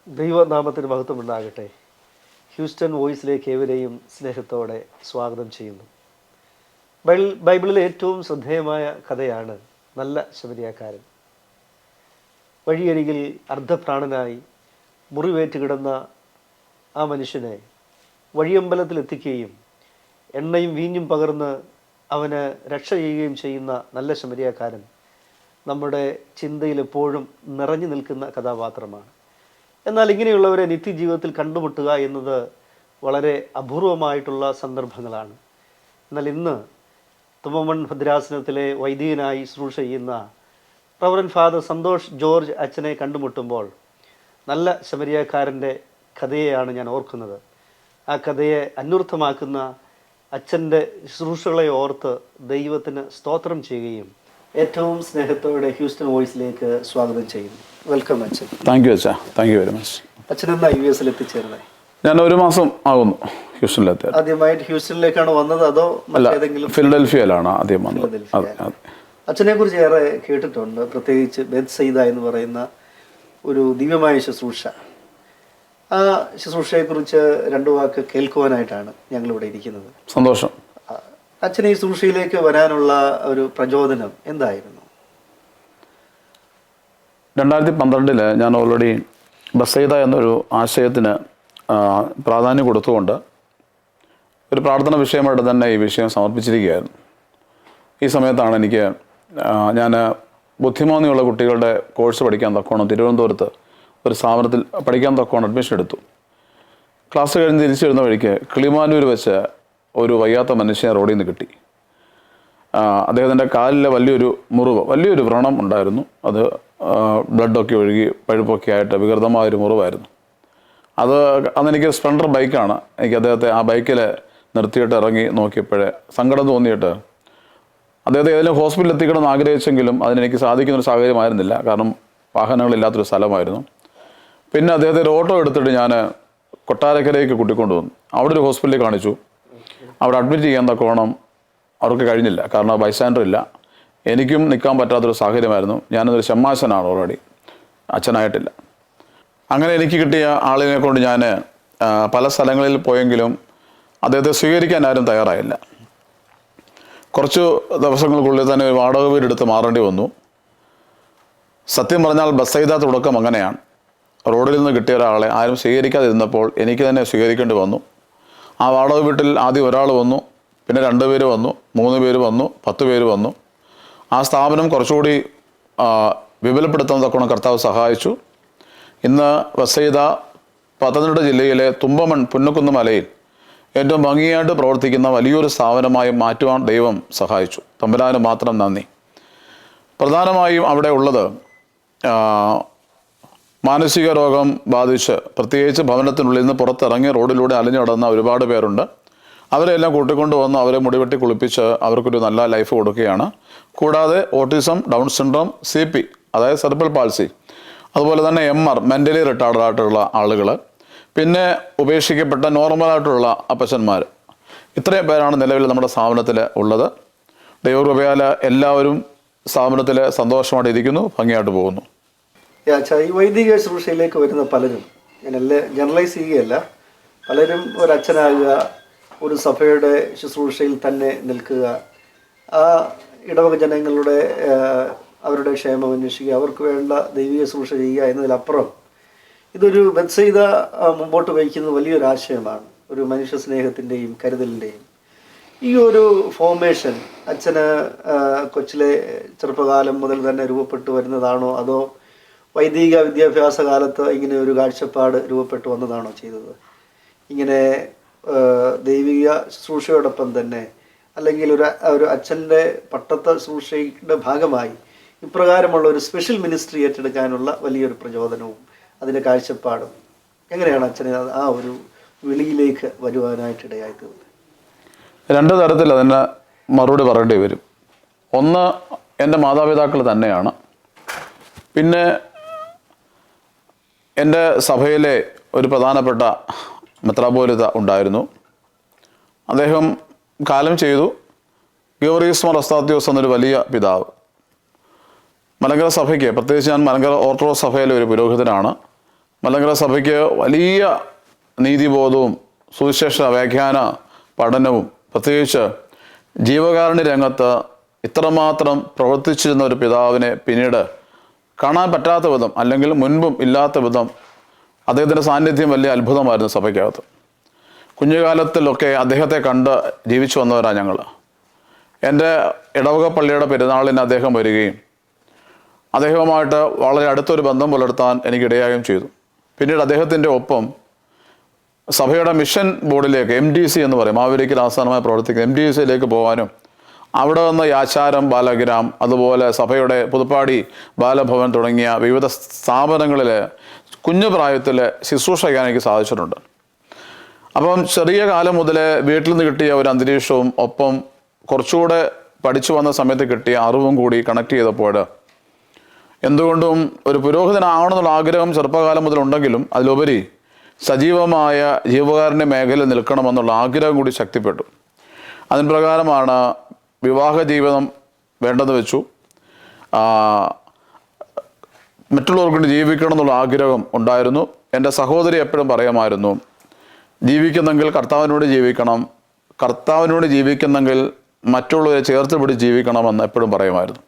ദൈവനാമത്തിന് മഹത്വമുണ്ടാകട്ടെ. ഹ്യൂസ്റ്റൺ വോയിസിലേക്ക് ഏവരെയും സ്നേഹത്തോടെ സ്വാഗതം ചെയ്യുന്നു. ബൈബിളിലെ ഏറ്റവും ശ്രദ്ധേയമായ കഥയാണ് നല്ല ശമരിയാക്കാരൻ. വഴിയരികിൽ അർദ്ധപ്രാണനായി മുറിവേറ്റ് കിടന്ന ആ മനുഷ്യനെ വഴിയമ്പലത്തിലെത്തിക്കുകയും എണ്ണയും വീഞ്ഞും പകർന്ന് അവന് രക്ഷ ചെയ്യുകയും ചെയ്യുന്ന നല്ല ശമരിയാക്കാരൻ നമ്മുടെ ചിന്തയിൽ എപ്പോഴും നിറഞ്ഞു നിൽക്കുന്ന കഥാപാത്രമാണ്. എന്നാൽ ഇങ്ങനെയുള്ളവരെ നിത്യജീവിതത്തിൽ കണ്ടുമുട്ടുക എന്നത് വളരെ അപൂർവമായിട്ടുള്ള സന്ദർഭങ്ങളാണ്. എന്നാൽ ഇന്ന് തുമ്മമൺ ഭദ്രാസനത്തിലെ വൈദികനായി ശുശ്രൂഷ ചെയ്യുന്ന റവറൻ ഫാദർ സന്തോഷ് ജോർജ് അച്ഛനെ കണ്ടുമുട്ടുമ്പോൾ നല്ല ശമരിയാക്കാരൻ്റെ കഥയെയാണ് ഞാൻ ഓർക്കുന്നത്. ആ കഥയെ അന്വർത്ഥമാക്കുന്ന അച്ഛൻ്റെ ശുശ്രൂഷകളെ ഓർത്ത് ദൈവത്തിന് സ്തോത്രം ചെയ്യുകയും ഏറ്റവും സ്നേഹത്തോടെ ഹ്യൂസ്റ്റൺ വോയിസിലേക്ക് സ്വാഗതം ചെയ്യുന്നു. വെൽക്കം അച്ഛൻ. താങ്ക് യു അച്ഛാ. Thank you very much. അച്ഛൻ എന്നാ US എത്തിച്ചേർന്നത്? ഞാൻ 1 മാസം ആകുന്നു ഹ്യൂസ്റ്റണിലെത്തി. ആദ്യമായിട്ട് ഹ്യൂസ്റ്റണിലേക്കാണ് വന്നത് അതോ മറ്റേതെങ്കിലും? ഫിലഡൽഫിയയിലാണ് ആദ്യം വന്നത്. അച്ഛനെ കുറിച്ച് ഏറെ കേട്ടിട്ടുണ്ട്, പ്രത്യേകിച്ച് ബെത്സൈദ എന്ന് പറയുന്ന ഒരു ദിവ്യമായ ശുശ്രൂഷ. ആ ശുശ്രൂഷയെക്കുറിച്ച് 2 വാക്ക് കേൾക്കുവാനായിട്ടാണ് ഞങ്ങളിവിടെ ഇരിക്കുന്നത്. സന്തോഷം. അച്ഛനെ ഈ ശുശ്രൂഷയിലേക്ക് വരാനുള്ള ഒരു പ്രചോദനം എന്തായിരുന്നു? 2012 ഞാൻ ഓൾറെഡി ബസൈദ എന്നൊരു ആശയത്തിന് പ്രാധാന്യം കൊടുത്തുകൊണ്ട് ഒരു പ്രാർത്ഥന വിഷയമായിട്ട് തന്നെ ഈ വിഷയം സമർപ്പിച്ചിരിക്കുകയായിരുന്നു. ഈ സമയത്താണ് ഞാൻ ബുദ്ധിമാന്യമുള്ള കുട്ടികളുടെ കോഴ്സ് പഠിക്കാൻ തക്കോണം തിരുവനന്തപുരത്ത് ഒരു സ്ഥാപനത്തിൽ പഠിക്കാൻ തക്കോണം അഡ്മിഷൻ എടുത്തു. ക്ലാസ് കഴിഞ്ഞ് തിരിച്ചു വരുന്ന വഴിക്ക് കിളിമാനൂർ വെച്ച് ഒരു വയ്യാത്ത മനുഷ്യനെ റോഡിൽ നിന്ന് കിട്ടി. അദ്ദേഹത്തിൻ്റെ കാലിലെ വലിയൊരു വ്രണം ഉണ്ടായിരുന്നു. അത് ബ്ലഡൊക്കെ ഒഴുകി പഴുപ്പൊക്കെ ആയിട്ട് വികൃതമായൊരു മുറിവായിരുന്നു. അന്നെനിക്ക് സ്പ്ലെൻഡർ ബൈക്കാണ്. എനിക്ക് അദ്ദേഹത്തെ ആ ബൈക്കിൽ നിർത്തിയിട്ട് ഇറങ്ങി നോക്കിയപ്പോഴേ സങ്കടം തോന്നിയിട്ട് അദ്ദേഹത്തെ ഏതെങ്കിലും ഹോസ്പിറ്റലിൽ എത്തിക്കണമെന്ന് ആഗ്രഹിച്ചെങ്കിലും അതിനെനിക്ക് സാധിക്കുന്നൊരു സാഹചര്യമായിരുന്നില്ല. കാരണം വാഹനങ്ങളില്ലാത്തൊരു സ്ഥലമായിരുന്നു. പിന്നെ അദ്ദേഹത്തെ ഒരു ഓട്ടോ എടുത്തിട്ട് ഞാൻ കൊട്ടാരക്കരയ്ക്ക് കൂട്ടിക്കൊണ്ടു വന്നു. അവിടെ ഒരു ഹോസ്പിറ്റലിൽ കാണിച്ചു. അവിടെ അഡ്മിറ്റ് ചെയ്യാൻ തക്കോണം അവർക്ക് കഴിഞ്ഞില്ല. കാരണം ബൈസ്റ്റാൻഡർ ഇല്ല. എനിക്കും നിൽക്കാൻ പറ്റാത്തൊരു സാഹചര്യമായിരുന്നു. ഞാനൊരു ഷമ്മാശനാണ്, ഓൾറെഡി അച്ഛനായിട്ടില്ല. അങ്ങനെ എനിക്ക് കിട്ടിയ ആളിനെ കൊണ്ട് ഞാൻ പല സ്ഥലങ്ങളിൽ പോയെങ്കിലും അദ്ദേഹത്തെ സ്വീകരിക്കാൻ ആരും തയ്യാറായില്ല. കുറച്ച് ദിവസങ്ങൾക്കുള്ളിൽ തന്നെ ഒരു വാടക വീടെടുത്ത് മാറേണ്ടി വന്നു. സത്യം പറഞ്ഞാൽ ബസൈദ തുടക്കം അങ്ങനെയാണ്. റോഡിൽ നിന്ന് കിട്ടിയ ഒരാളെ ആരും സ്വീകരിക്കാതിരുന്നപ്പോൾ എനിക്ക് തന്നെ സ്വീകരിക്കേണ്ടി വന്നു. ആ വാടക വീട്ടിൽ ആദ്യം ഒരാൾ വന്നു, പിന്നെ 2 പേര് വന്നു, 3 പേര് വന്നു, 10 പേര് വന്നു. ആ സ്ഥാപനം കുറച്ചുകൂടി വിപുലപ്പെടുത്താൻ തക്കോണം കർത്താവ് സഹായിച്ചു. ഇന്ന് ബസൈദ പത്തനംതിട്ട ജില്ലയിലെ തുമ്പമൺ പുന്നക്കുന്ന് മലയിൽ ഏറ്റവും ഭംഗിയായിട്ട് പ്രവർത്തിക്കുന്ന വലിയൊരു സ്ഥാപനമായി മാറ്റുവാൻ ദൈവം സഹായിച്ചു. തമ്പുരാന് മാത്രം നന്ദി. പ്രധാനമായും അവിടെ ഉള്ളത് മാനസിക രോഗം ബാധിച്ച് പ്രത്യേകിച്ച് ഭവനത്തിനുള്ളിൽ നിന്ന് പുറത്തിറങ്ങി റോഡിലൂടെ അലഞ്ഞു നടന്ന ഒരുപാട് പേരുണ്ട്. അവരെല്ലാം കൂട്ടിക്കൊണ്ട് വന്ന് അവരെ മുടിവെട്ടി കുളിപ്പിച്ച് അവർക്കൊരു നല്ല ലൈഫ് കൊടുക്കുകയാണ്. കൂടാതെ ഓട്ടിസം, ഡൗൺ സിൻഡ്രോം, CP അതായത് സെറിബ്രൽ പാൾസി, അതുപോലെ തന്നെ MR മെൻ്റലി റിട്ടാർഡ് ആയിട്ടുള്ള ആളുകൾ, പിന്നെ ഉപേക്ഷിക്കപ്പെട്ട നോർമലായിട്ടുള്ള അപ്പച്ചന്മാർ, ഇത്രയും പേരാണ് നിലവിൽ നമ്മുടെ സ്ഥാപനത്തിൽ ഉള്ളത്. ദൈവകൃപയാൽ എല്ലാവരും സ്ഥാപനത്തിൽ സന്തോഷമായിട്ട് ഇരിക്കുന്നു, ഭംഗിയായിട്ട് പോകുന്നു. ഈ വൈദിക ശുശ്രൂഷയിലേക്ക് വരുന്ന പലരും, ഞാനല്ലേ ജനറലൈസ് ചെയ്യുകയല്ല, പലരും ഒരച്ഛനാകുക, ഒരു സഭയുടെ ശുശ്രൂഷയിൽ തന്നെ നിൽക്കുക, ആ ഇടവക ജനങ്ങളുടെ അവരുടെ ക്ഷേമം അന്വേഷിക്കുക, അവർക്ക് വേണ്ട ദൈവിക ശുശ്രൂഷ ചെയ്യുക എന്നതിലപ്പുറം ഇതൊരു ബെത്സൈദ മുമ്പോട്ട് വയ്ക്കുന്നത് വലിയൊരു ആശയമാണ്. ഒരു മനുഷ്യ സ്നേഹത്തിൻ്റെയും കരുതലിൻ്റെയും ഈ ഒരു ഫോർമേഷൻ അച്ഛന് കൊച്ചിലെ ചെറുപ്പകാലം മുതൽ തന്നെ രൂപപ്പെട്ടു വരുന്നതാണോ, അതോ വൈദിക വിദ്യാഭ്യാസ കാലത്ത് ഇങ്ങനെ ഒരു കാഴ്ചപ്പാട് രൂപപ്പെട്ടു വന്നതാണോ ചെയ്തത്? ഇങ്ങനെ ദൈവിക ശുശ്രൂഷയോടൊപ്പം തന്നെ അല്ലെങ്കിൽ ഒരു അച്ഛൻ്റെ പട്ടത്ത ശുശ്രൂഷയുടെ ഭാഗമായി ഇപ്രകാരമുള്ള ഒരു സ്പെഷ്യൽ മിനിസ്ട്രി ഏറ്റെടുക്കാനുള്ള വലിയൊരു പ്രചോദനവും അതിൻ്റെ കാഴ്ചപ്പാടും എങ്ങനെയാണ് അച്ഛനെ ആ ഒരു വിളിയിലേക്ക് വരുവാനായിട്ടിടയായി തീർന്നത്? 2 തരത്തിൽ അതിന് മറുപടി പറയേണ്ടി വരും. ഒന്ന് എൻ്റെ മാതാപിതാക്കൾ തന്നെയാണ്. പിന്നെ എൻ്റെ സഭയിലെ ഒരു പ്രധാനപ്പെട്ട മെത്രാപ്പോലിത്ത ഉണ്ടായിരുന്നു. അദ്ദേഹം കാലം ചെയ്തു. ഗീവർഗീസ് മാർ അസ്താത്യോസ് എന്നൊരു വലിയ പിതാവ്. മലങ്കര സഭയ്ക്ക്, പ്രത്യേകിച്ച് ഞാൻ മലങ്കര ഓർത്തഡോക്സ് സഭയിലെ ഒരു പുരോഹിതനാണ്. മലങ്കര സഭയ്ക്ക് വലിയ നീതിബോധവും സുവിശേഷ വ്യാഖ്യാന പഠനവും പ്രത്യേകിച്ച് ജീവകാരുണ്യ രംഗത്ത് ഇത്രമാത്രം പ്രവർത്തിച്ചിരുന്ന ഒരു പിതാവിനെ പിന്നീട് കാണാൻ പറ്റാത്ത വിധം, അല്ലെങ്കിൽ മുൻപും ഇല്ലാത്ത വിധം അദ്ദേഹത്തിൻ്റെ സാന്നിധ്യം വലിയ അത്ഭുതമായിരുന്നു സഭയ്ക്കകത്ത്. കുഞ്ഞുകാലത്തിലൊക്കെ അദ്ദേഹത്തെ കണ്ട് ജീവിച്ചു വന്നവരാണ് ഞങ്ങൾ. എൻ്റെ ഇടവക പള്ളിയുടെ പെരുന്നാളിന് അദ്ദേഹം വരികയും അദ്ദേഹവുമായിട്ട് വളരെ അടുത്തൊരു ബന്ധം പുലർത്താൻ എനിക്കിടയാകുകയും ചെയ്തു. പിന്നീട് അദ്ദേഹത്തിൻ്റെ ഒപ്പം സഭയുടെ മിഷൻ ബോർഡിലേക്ക്, MDC എന്ന് പറയും, മാവേലിക്കൽ ആസ്ഥാനമായി പ്രവർത്തിക്കുന്ന MDCയിലേക്ക് പോകാനും അവിടെ നിന്ന് യാച്ചാരം ബാലഗ്രാം, അതുപോലെ സഭയുടെ പുതുപ്പാടി ബാലഭവൻ തുടങ്ങിയ വിവിധ സ്ഥാപനങ്ങളിൽ കുഞ്ഞു പ്രായത്തിൽ ശുശ്രൂഷ ചെയ്യാൻ എനിക്ക് സാധിച്ചിട്ടുണ്ട്. അപ്പം ചെറിയ കാലം മുതൽ വീട്ടിൽ നിന്ന് കിട്ടിയ ഒരു അന്തരീക്ഷവും ഒപ്പം കുറച്ചുകൂടെ പഠിച്ചു വന്ന സമയത്ത് കിട്ടിയ അറിവും കൂടി കണക്ട് ചെയ്തപ്പോൾ എന്തുകൊണ്ടും ഒരു പുരോഹിതനാകണമെന്നുള്ള ആഗ്രഹം ചെറുപ്പകാലം മുതലുണ്ടെങ്കിലും അതിലുപരി സജീവമായ ജീവകാരുണ്യ മേഖലയിൽ നിൽക്കണമെന്നുള്ള ആഗ്രഹം കൂടി ശക്തിപ്പെട്ടു. അതിന് പ്രകാരമാണ് വിവാഹ ജീവിതം വേണ്ടെന്ന് വെച്ചു. മറ്റുള്ളവർക്ക് വേണ്ടി ജീവിക്കണം എന്നുള്ള ആഗ്രഹം ഉണ്ടായിരുന്നു. എൻ്റെ സഹോദരി എപ്പോഴും പറയുമായിരുന്നു, ജീവിക്കുന്നെങ്കിൽ കർത്താവിനോട് ജീവിക്കണം, കർത്താവിനോട് ജീവിക്കുന്നെങ്കിൽ മറ്റുള്ളവരെ ചേർത്ത് പിടിച്ച് ജീവിക്കണമെന്ന് എപ്പോഴും പറയുമായിരുന്നു.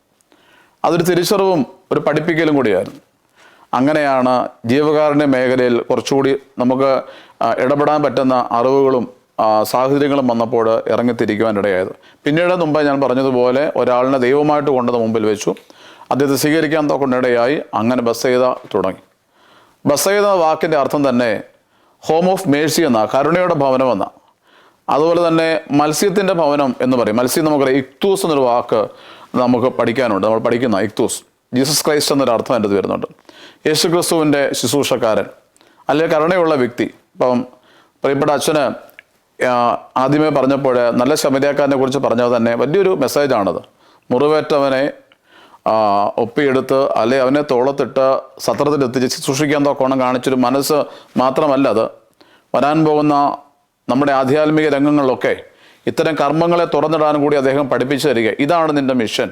അതൊരു തിരിച്ചറിവും ഒരു പഠിപ്പിക്കലും കൂടിയായിരുന്നു. അങ്ങനെയാണ് ജീവകാരുണ്യ മേഖലയിൽ കുറച്ചുകൂടി നമുക്ക് ഇടപെടാൻ പറ്റുന്ന അറിവുകളും സാഹചര്യങ്ങളും വന്നപ്പോൾ ഇറങ്ങിത്തിരിക്കുവാനിടയായത്. പിന്നീട് മുമ്പ് ഞാൻ പറഞ്ഞതുപോലെ ഒരാളിനെ ദൈവമായിട്ട് കൊണ്ടത് മുമ്പിൽ വെച്ചു, അദ്ദേഹത്തെ സ്വീകരിക്കാൻ കൊണ്ടിടയായി. അങ്ങനെ ബസ്സെയ്ത തുടങ്ങി. ബസ്സെയ്ത വാക്കിൻ്റെ അർത്ഥം തന്നെ ഹോം ഓഫ് മേഴ്സി എന്ന, കരുണയുടെ ഭവനം എന്ന. അതുപോലെ തന്നെ മത്സ്യത്തിൻ്റെ ഭവനം എന്ന് പറയും. മത്സ്യം നമുക്കറിയാം, ഇക്തൂസ് എന്നൊരു വാക്ക് നമുക്ക് പഠിക്കാനുണ്ട്. നമ്മൾ പഠിക്കുന്ന ഇക്തൂസ്, ജീസസ് ക്രൈസ്റ്റ് എന്നൊരു അർത്ഥം എൻ്റെ വരുന്നുണ്ട്. യേശു ക്രിസ്തുവിൻ്റെ ശുശ്രൂഷക്കാരൻ, അല്ലെങ്കിൽ കരുണയുള്ള വ്യക്തി. ഇപ്പം പ്രിയപ്പെട്ട അച്ഛന് ആദ്യമേ പറഞ്ഞപ്പോൾ നല്ല ശമരിയാക്കാരനെ കുറിച്ച് പറഞ്ഞത് തന്നെ വലിയൊരു മെസ്സേജാണത്. മുറിവേറ്റവനെ ഒപ്പിയെടുത്ത് അല്ലെ അവനെ തോളത്തിട്ട് സത്രത്തിലെത്തിച്ച് ശുശ്രൂഷിക്കാൻ തോക്കണം കാണിച്ചൊരു മനസ്സ് മാത്രമല്ല അത്. വരാൻ പോകുന്ന നമ്മുടെ ആധ്യാത്മിക രംഗങ്ങളിലൊക്കെ ഇത്തരം കർമ്മങ്ങളെ തുറന്നിടാൻ കൂടി അദ്ദേഹം പഠിപ്പിച്ചു തരിക. ഇതാണ് നിൻ്റെ മിഷൻ.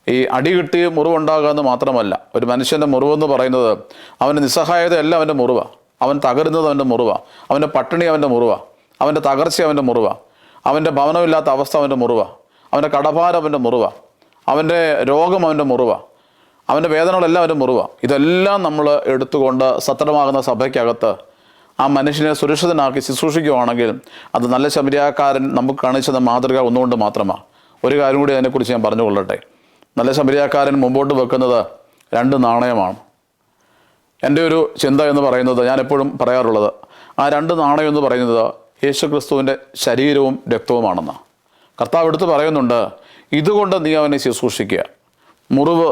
ഈ അടി കിട്ടി മുറിവുണ്ടാകുക എന്ന് മാത്രമല്ല, ഒരു മനുഷ്യൻ്റെ മുറിവെന്ന് പറയുന്നത് അവൻ്റെ നിസ്സഹായതയല്ല അവൻ്റെ മുറിവാണ്, അവൻ തകരുന്നത് അവൻ്റെ മുറിവാണ്, അവൻ്റെ പട്ടിണി അവൻ്റെ മുറിവാണ്, അവൻ്റെ തകർച്ച അവൻ്റെ മുറിവാണ്, അവൻ്റെ ഭവനമില്ലാത്ത അവസ്ഥ അവൻ്റെ മുറിവാണ്, അവൻ്റെ കടഭാരം അവൻ്റെ മുറിവാണ്, അവൻ്റെ രോഗം അവൻ്റെ മുറിവാണ്, അവൻ്റെ വേദനകളെല്ലാം അവൻ്റെ മുറിവാണ്. ഇതെല്ലാം നമ്മൾ എടുത്തുകൊണ്ട് സത്രമാകുന്ന സഭയ്ക്കകത്ത് ആ മനുഷ്യനെ സുരക്ഷിതനാക്കി ശുശ്രൂഷിക്കുകയാണെങ്കിൽ അത് നല്ല ശമരിയാക്കാരൻ നമുക്ക് കാണിച്ചത് മാതൃക ഒന്നുകൊണ്ട് മാത്രമാണ്. ഒരു കാര്യം കൂടി അതിനെക്കുറിച്ച് ഞാൻ പറഞ്ഞുകൊള്ളട്ടെ. നല്ല ശമരിയാക്കാരൻ മുമ്പോട്ട് വെക്കുന്നത് 2 നാണയമാണ്. എൻ്റെ ഒരു ചിന്ത എന്ന് പറയുന്നത്, ഞാൻ എപ്പോഴും പറയാറുള്ളത്, ആ 2 നാണയം എന്ന് പറയുന്നത് യേശു ക്രിസ്തുവിൻ്റെ ശരീരവും രക്തവുമാണെന്നാണ്. കർത്താവ് എടുത്ത് പറയുന്നുണ്ട്, ഇതുകൊണ്ട് നീ അവനെ ശുശ്രൂഷിക്കുക. മുറിവ്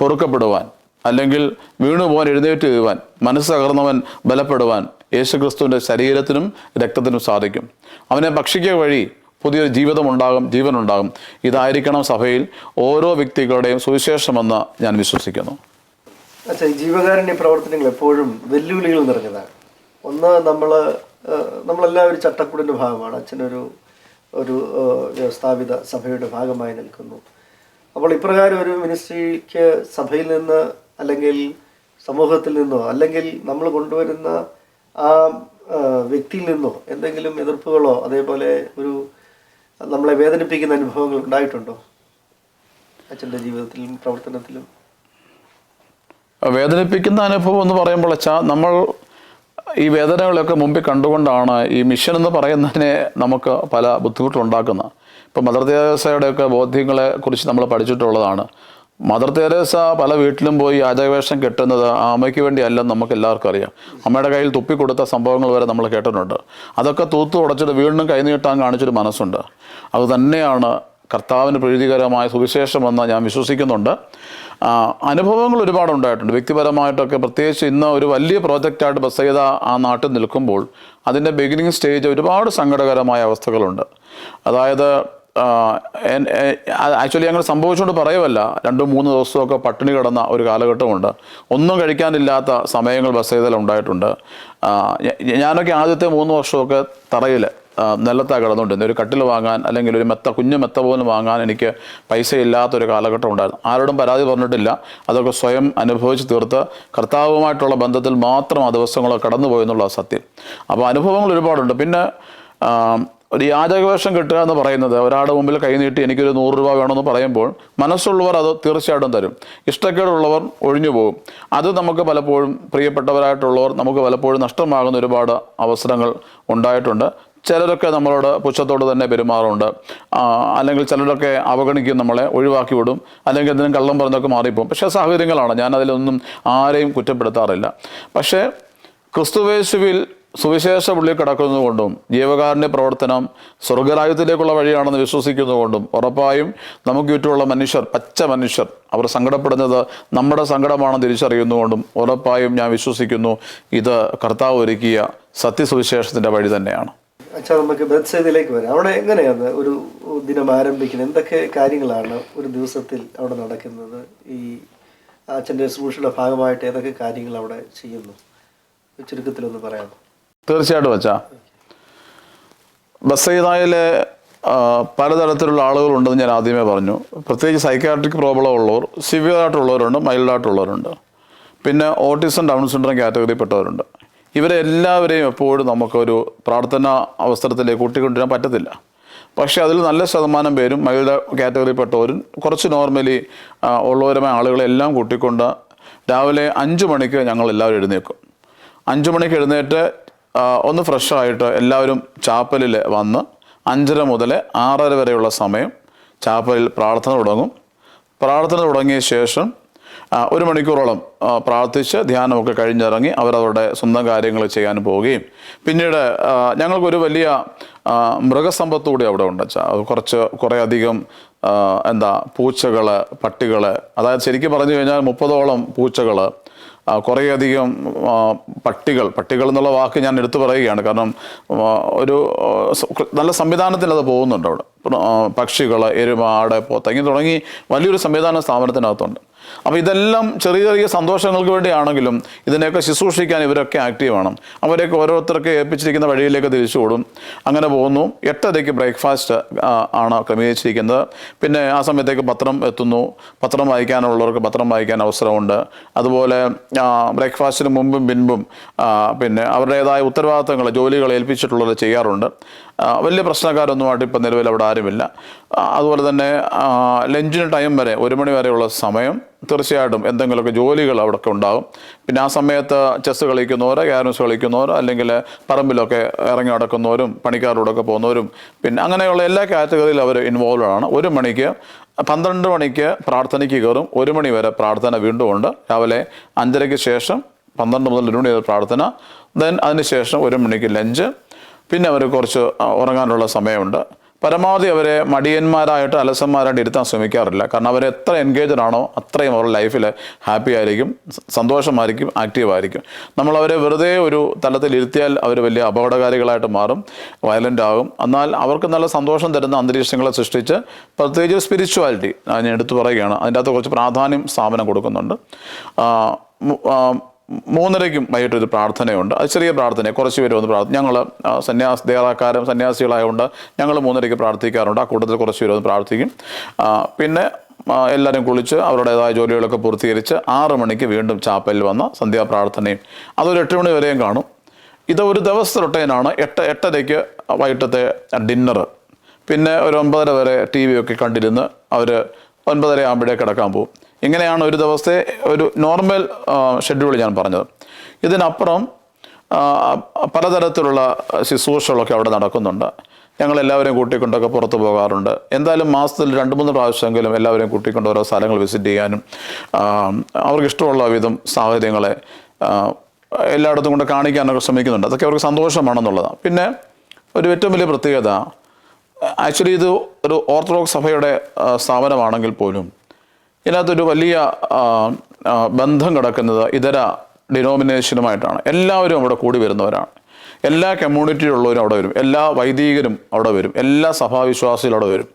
പൊറുക്കപ്പെടുവാൻ, അല്ലെങ്കിൽ വീണുപോകാൻ എഴുന്നേറ്റ് ചെയ്യുവാൻ, മനസ്സ് തകർന്നവൻ ബലപ്പെടുവാൻ യേശു ക്രിസ്തുവിൻ്റെ ശരീരത്തിനും രക്തത്തിനും സാധിക്കും. അവനെ ഭക്ഷിക്കുക വഴി പുതിയൊരു ജീവിതമുണ്ടാകും, ജീവനുണ്ടാകും. ഇതായിരിക്കണം സഭയിൽ ഓരോ വ്യക്തികളുടെയും സുവിശേഷമെന്ന് ഞാൻ വിശ്വസിക്കുന്നു. അച്ഛാ, ഈ ജീവകാരുണ്യ പ്രവർത്തനങ്ങൾ എപ്പോഴും വെല്ലുവിളികൾ നിറഞ്ഞതാണ്. ഒന്ന്, നമ്മളെല്ലാവരും ചട്ടക്കൂടിൻ്റെ ഭാഗമാണ്. അച്ഛനൊരു വ്യവസ്ഥാപിത സഭയുടെ ഭാഗമായി നിൽക്കുന്നു. അപ്പോൾ ഇപ്രകാരം ഒരു മിനിസ്ട്രിക്ക് സഭയിൽ നിന്ന്, അല്ലെങ്കിൽ സമൂഹത്തിൽ നിന്നോ, അല്ലെങ്കിൽ നമ്മൾ കൊണ്ടുവരുന്ന ആ വ്യക്തിയിൽ നിന്നോ എന്തെങ്കിലും എതിർപ്പുകളോ അതേപോലെ നമ്മളെ വേദനിപ്പിക്കുന്ന അനുഭവങ്ങൾ ഉണ്ടായിട്ടുണ്ടോ അച്ഛൻ്റെ ജീവിതത്തിലും പ്രവർത്തനത്തിലും? വേദനിപ്പിക്കുന്ന അനുഭവം എന്ന് പറയുമ്പോൾ അച്ഛാ, നമ്മൾ ഈ വേദനകളൊക്കെ മുമ്പിൽ കണ്ടുകൊണ്ടാണ് ഈ മിഷൻ എന്ന് പറയുന്നതിനെ നമുക്ക് പല ബുദ്ധിമുട്ടുണ്ടാക്കുന്നത്. ഇപ്പം മദർ തെരേസയുടെയൊക്കെ ബോധ്യങ്ങളെ കുറിച്ച് നമ്മൾ പഠിച്ചിട്ടുള്ളതാണ്. മദർ തെരേസ പല വീട്ടിലും പോയി യാചകവേഷം കെട്ടുന്നത് ആ അമ്മയ്ക്ക് വേണ്ടി അല്ലെന്ന് നമുക്ക് എല്ലാവർക്കും അറിയാം. അമ്മയുടെ കയ്യിൽ തുപ്പിക്കൊടുത്ത സംഭവങ്ങൾ വരെ നമ്മൾ കേട്ടിട്ടുണ്ട്. അതൊക്കെ തൂത്തു ഉടച്ചിട്ട് വീണ്ടും കൈനീട്ടാൻ കാണിച്ചൊരു മനസ്സുണ്ട്. അതുതന്നെയാണ് കർത്താവിന് പ്രീതികരമായ സുവിശേഷമെന്ന് ഞാൻ വിശ്വസിക്കുന്നുണ്ട്. അനുഭവങ്ങൾ ഒരുപാടുണ്ടായിട്ടുണ്ട് വ്യക്തിപരമായിട്ടൊക്കെ. പ്രത്യേകിച്ച് ഇന്ന് ഒരു വലിയ പ്രോജക്റ്റായിട്ട് ബസ്സെയ്ത ആ നാട്ടിൽ നിൽക്കുമ്പോൾ അതിൻ്റെ ബിഗിനിങ് സ്റ്റേജ് ഒരുപാട് സങ്കടകരമായ അവസ്ഥകളുണ്ട്. അതായത് ആക്ച്വലി അങ്ങനെ സംഭവിച്ചുകൊണ്ട് പറയുമല്ല, 2-3 ദിവസമൊക്കെ പട്ടിണി കിടന്ന ഒരു കാലഘട്ടമുണ്ട്. ഒന്നും കഴിക്കാനില്ലാത്ത സമയങ്ങൾ ബസ്സെയ്തൽ ഉണ്ടായിട്ടുണ്ട്. ഞാനൊക്കെ ആദ്യത്തെ 3 വർഷമൊക്കെ തറയിൽ നിലത്താണ് കിടന്നുകൊണ്ടിരുന്നത്. ഒരു കട്ടിൽ വാങ്ങാൻ അല്ലെങ്കിൽ ഒരു കുഞ്ഞു മെത്ത പോലും വാങ്ങാൻ എനിക്ക് പൈസ ഇല്ലാത്തൊരു കാലഘട്ടം ഉണ്ടായിരുന്നു. ആരോടും പരാതി പറഞ്ഞിട്ടില്ല. അതൊക്കെ സ്വയം അനുഭവിച്ച് തീർത്ത് കർത്താവുമായിട്ടുള്ള ബന്ധത്തിൽ മാത്രം ആ ദിവസങ്ങളൊക്കെ കടന്നുപോയി എന്നുള്ള സത്യം. അപ്പോൾ അനുഭവങ്ങൾ ഒരുപാടുണ്ട്. പിന്നെ ഒരു യാചകവേഷം കിട്ടുക എന്ന് പറയുന്നത്, ഒരാളുടെ മുമ്പിൽ കൈ നീട്ടി എനിക്കൊരു 100 രൂപ വേണമെന്ന് പറയുമ്പോൾ മനസ്സുള്ളവർ അത് തീർച്ചയായിട്ടും തരും. ഇഷ്ടക്കേടുള്ളവർ ഒഴിഞ്ഞു പോകും. അത് നമുക്ക് പലപ്പോഴും പ്രിയപ്പെട്ടവരായിട്ടുള്ളവർ നമുക്ക് പലപ്പോഴും നഷ്ടമാകുന്ന ഒരുപാട് അവസരങ്ങൾ ഉണ്ടായിട്ടുണ്ട്. ചിലരൊക്കെ നമ്മളോട് പുച്ഛത്തോട് തന്നെ പെരുമാറുണ്ട്, അല്ലെങ്കിൽ ചിലരൊക്കെ അവഗണിക്കും, നമ്മളെ ഒഴിവാക്കി വിടും, അല്ലെങ്കിൽ എന്തെങ്കിലും കള്ളം പറഞ്ഞൊക്കെ മാറിപ്പോകും. പക്ഷേ സാഹചര്യങ്ങളാണ്, ഞാനതിലൊന്നും ആരെയും കുറ്റപ്പെടുത്താറില്ല. പക്ഷേ ക്രിസ്തുവേശുവിൽ സുവിശേഷ പുള്ളിൽ കിടക്കുന്നതുകൊണ്ടും ജീവകാരുണ്യ പ്രവർത്തനം സ്വർഗരാജ്യത്തിലേക്കുള്ള വഴിയാണെന്ന് വിശ്വസിക്കുന്നതുകൊണ്ടും ഉറപ്പായും നമുക്ക് ചുറ്റുമുള്ള മനുഷ്യർ, പച്ച മനുഷ്യർ, അവർ സങ്കടപ്പെടുന്നത് നമ്മുടെ സങ്കടമാണെന്ന് തിരിച്ചറിയുന്നതുകൊണ്ടും ഉറപ്പായും ഞാൻ വിശ്വസിക്കുന്നു ഇത് കർത്താവ് ഒരുക്കിയ സത്യസുവിശേഷത്തിൻ്റെ വഴി തന്നെയാണ്. അച്ഛാ, നമുക്ക് ബെത്സൈദയിലേക്ക് വരാം. അവിടെ എങ്ങനെയാണ് ഒരു ദിനം ആരംഭിക്കുന്നത്? എന്തൊക്കെ കാര്യങ്ങളാണ് ഒരു ദിവസത്തിൽ അവിടെ നടക്കുന്നത്? ഈ അച്ഛൻ്റെ ശുശ്രൂഷയുടെ ഭാഗമായിട്ട് ഏതൊക്കെ കാര്യങ്ങൾ അവിടെ ചെയ്യുന്നു? ചുരുക്കത്തിലൊന്ന് പറയാമോ? തീർച്ചയായിട്ടും അച്ഛാ. ബെത്സൈദയിലെ പലതരത്തിലുള്ള ആളുകളുണ്ടെന്ന് ഞാൻ ആദ്യമേ പറഞ്ഞു. പ്രത്യേകിച്ച് സൈക്കാട്രിക് പ്രോബ്ലം ഉള്ളവർ, സിവിയർ ആയിട്ടുള്ളവരുണ്ട്, മൈൽഡ് ആയിട്ടുള്ളവരുണ്ട്, പിന്നെ ഓട്ടിസം, ഡൗൺ സിൻഡ്രോം കാറ്റഗറിയിൽപ്പെട്ടവരുണ്ട്. ഇവരെ എല്ലാവരെയും എപ്പോഴും നമുക്കൊരു പ്രാർത്ഥന അവസരത്തിലേക്ക് കൂട്ടിക്കൊണ്ടുവരാൻ പറ്റത്തില്ല. പക്ഷേ അതിൽ നല്ല ശതമാനം പേരും മൈൽഡ് കാറ്റഗറിയിൽപ്പെട്ടവരും കുറച്ച് നോർമലി ഉള്ളവരുമായ ആളുകളെല്ലാം കൂട്ടിക്കൊണ്ട് രാവിലെ 5 മണിക്ക് ഞങ്ങൾ എല്ലാവരും എഴുന്നേൽക്കും. 5 മണിക്ക് എഴുന്നേറ്റ് ഒന്ന് ഫ്രഷായിട്ട് എല്ലാവരും ചാപ്പലിൽ വന്ന് 5:30 മുതൽ 6:30 വരെയുള്ള സമയം ചാപ്പലിൽ പ്രാർത്ഥന തുടങ്ങും. പ്രാർത്ഥന തുടങ്ങിയ ശേഷം 1 മണിക്കൂറോളം പ്രാർത്ഥിച്ച് ധ്യാനമൊക്കെ കഴിഞ്ഞിറങ്ങി അവരവരുടെ സ്വന്തം കാര്യങ്ങൾ ചെയ്യാൻ പോവുകയും, പിന്നീട് ഞങ്ങൾക്കൊരു വലിയ മൃഗസമ്പത്ത് കൂടി അവിടെ ഉണ്ട്. കുറേ അധികം പൂച്ചകൾ, പട്ടികൾ, അതായത് ശരിക്കും പറഞ്ഞു കഴിഞ്ഞാൽ 30ഓളം പൂച്ചകൾ, കുറേയധികം പട്ടികൾ എന്നുള്ള വാക്ക് ഞാൻ എടുത്തു പറയുകയാണ്, കാരണം ഒരു നല്ല സംവിധാനത്തിൽ അത് പോകുന്നുണ്ട് അവിടെ. പക്ഷികൾ, എരുമ, ആട്, പോത്ത്, ഇങ്ങനെ തുടങ്ങി വലിയൊരു സംവിധാന സ്ഥാപനത്തിനകത്തുണ്ട്. അപ്പോൾ ഇതെല്ലാം ചെറിയ ചെറിയ സന്തോഷങ്ങൾക്ക് വേണ്ടിയാണെങ്കിലും ഇതിനെയൊക്കെ ശുശ്രൂഷിക്കാൻ ഇവരൊക്കെ ആക്റ്റീവാണ്. അവരെയൊക്കെ ഓരോരുത്തർക്ക് ഏൽപ്പിച്ചിരിക്കുന്ന വഴിയിലേക്ക് തിരിച്ചുവിടും. അങ്ങനെ പോകുന്നു. 8:30 ബ്രേക്ക്ഫാസ്റ്റ് ആണ് ക്രമീകരിച്ചിരിക്കുന്നത്. പിന്നെ ആ സമയത്തേക്ക് പത്രം എത്തുന്നു. പത്രം വായിക്കാനുള്ളവർക്ക് പത്രം വായിക്കാൻ അവസരമുണ്ട്. അതുപോലെ ബ്രേക്ക്ഫാസ്റ്റിന് മുമ്പും പിൻപും പിന്നെ അവരുടേതായ ഉത്തരവാദിത്തങ്ങൾ, ജോലികൾ ഏൽപ്പിച്ചിട്ടുള്ളത് ചെയ്യാറുണ്ട്. വലിയ പ്രശ്നക്കാരൊന്നുമായിട്ട് ഇപ്പം നിലവിൽ അവിടെ ആരുമില്ല. അതുപോലെ തന്നെ ലഞ്ചിന് ടൈം വരെ 1 മണി വരെയുള്ള സമയം തീർച്ചയായിട്ടും എന്തെങ്കിലുമൊക്കെ ജോലികൾ അവിടെയൊക്കെ ഉണ്ടാകും. പിന്നെ ആ സമയത്ത് ചെസ്സ് കളിക്കുന്നവർ, ക്യാരംസ് കളിക്കുന്നവർ, അല്ലെങ്കിൽ പറമ്പിലൊക്കെ ഇറങ്ങി നടക്കുന്നവരും, പണിക്കാരോടൊക്കെ പോകുന്നവരും, പിന്നെ അങ്ങനെയുള്ള എല്ലാ കാറ്റഗറിയിലും അവർ ഇൻവോൾവ് ആണ്. 1 മണിക്ക് 12 മണിക്ക് പ്രാർത്ഥനയ്ക്ക് കയറും. 1 മണി വരെ പ്രാർത്ഥന വീണ്ടും ഉണ്ട്. രാവിലെ 5:30 ശേഷം 12 മുതൽ 1 മണി വരെ പ്രാർത്ഥന. ദെൻ അതിന് ശേഷം 1 മണിക്ക് ലഞ്ച്. പിന്നെ അവർ കുറച്ച് ഉറങ്ങാനുള്ള സമയമുണ്ട്. പരമാവധി അവരെ മടിയന്മാരായിട്ട്, അലസന്മാരായിട്ട് ഇരുത്താൻ ശ്രമിക്കാറില്ല. കാരണം അവർ എത്ര എൻഗേജഡ് ആണോ അത്രയും അവരുടെ ലൈഫിൽ ഹാപ്പി ആയിരിക്കും, സന്തോഷമായിരിക്കും, ആക്റ്റീവായിരിക്കും. നമ്മളവരെ വെറുതെ ഒരു തലത്തിൽ ഇരുത്തിയാൽ അവർ വലിയ അപകടകാരികളായിട്ട് മാറും, വയലൻ്റ് ആകും. എന്നാൽ അവർക്ക് നല്ല സന്തോഷം തരുന്ന അന്തരീക്ഷങ്ങളെ സൃഷ്ടിച്ച്, പ്രത്യേകിച്ച് സ്പിരിച്വാലിറ്റി ഞാൻ എടുത്തു പറയുകയാണ്, അതിൻ്റെ അകത്ത് കുറച്ച് പ്രാധാന്യം സ്ഥാപനം കൊടുക്കുന്നുണ്ട്. 3:30 വൈകിട്ടൊരു പ്രാർത്ഥനയുണ്ട്. അത് ചെറിയ പ്രാർത്ഥന, കുറച്ച് പേര് വന്ന് ഞങ്ങൾ സന്യാസികളായതുകൊണ്ട് ഞങ്ങൾ 3:30 പ്രാർത്ഥിക്കാറുണ്ട്. ആ കൂട്ടത്തിൽ കുറച്ച് പേര് വന്ന് പ്രാർത്ഥിക്കും. പിന്നെ എല്ലാവരും കുളിച്ച് അവരുടേതായ ജോലികളൊക്കെ പൂർത്തീകരിച്ച് 6 മണിക്ക് വീണ്ടും ചാപ്പലിൽ വന്ന് സന്ധ്യാപ്രാർത്ഥനയും അതൊരു 8 മണി വരെയും കാണും. ഇത് ഒരു ദിവസത്തെ റൊട്ടീനാണ്. 8:30 വൈകിട്ടത്തെ ഡിന്നറ്. പിന്നെ ഒരു 9:30 വരെ TV ഒക്കെ കണ്ടിരുന്ന് അവർ 9:30 ആകുമ്പോഴേ കിടക്കാൻ പോകും. ഇങ്ങനെയാണ് ഒരു ദിവസത്തെ ഒരു നോർമൽ ഷെഡ്യൂൾ ഞാൻ പറഞ്ഞത്. ഇതിനപ്പുറം പലതരത്തിലുള്ള ശുശ്രൂഷകളൊക്കെ അവിടെ നടക്കുന്നുണ്ട്. ഞങ്ങളെല്ലാവരെയും കൂട്ടിക്കൊണ്ടൊക്കെ പുറത്ത് പോകാറുണ്ട്. എന്തായാലും മാസത്തിൽ 2-3 പ്രാവശ്യമെങ്കിലും എല്ലാവരെയും കൂട്ടിക്കൊണ്ട് ഓരോ സ്ഥലങ്ങൾ വിസിറ്റ് ചെയ്യാനും അവർക്ക് ഇഷ്ടമുള്ള വിധം സാഹചര്യങ്ങളെ എല്ലായിടത്തും കൊണ്ട് കാണിക്കാനൊക്കെ ശ്രമിക്കുന്നുണ്ട്. അതൊക്കെ അവർക്ക് സന്തോഷമാണെന്നുള്ളതാണ്. പിന്നെ ഒരു ഏറ്റവും വലിയ പ്രത്യേകത, ആക്ച്വലി ഇത് ഒരു ഓർത്തഡോക്സ് സഭയുടെ സ്ഥാപനമാണെങ്കിൽ പോലും ഇതിനകത്തൊരു വലിയ ബന്ധം കിടക്കുന്നത് ഇതര ഡിനോമിനേഷനുമായിട്ടാണ്. എല്ലാവരും അവിടെ കൂടി വരുന്നവരാണ്. എല്ലാ കമ്മ്യൂണിറ്റിയിലുള്ളവരും അവിടെ വരും, എല്ലാ വൈദികരും അവിടെ വരും, എല്ലാ സഭാവിശ്വാസികളും അവിടെ വരും.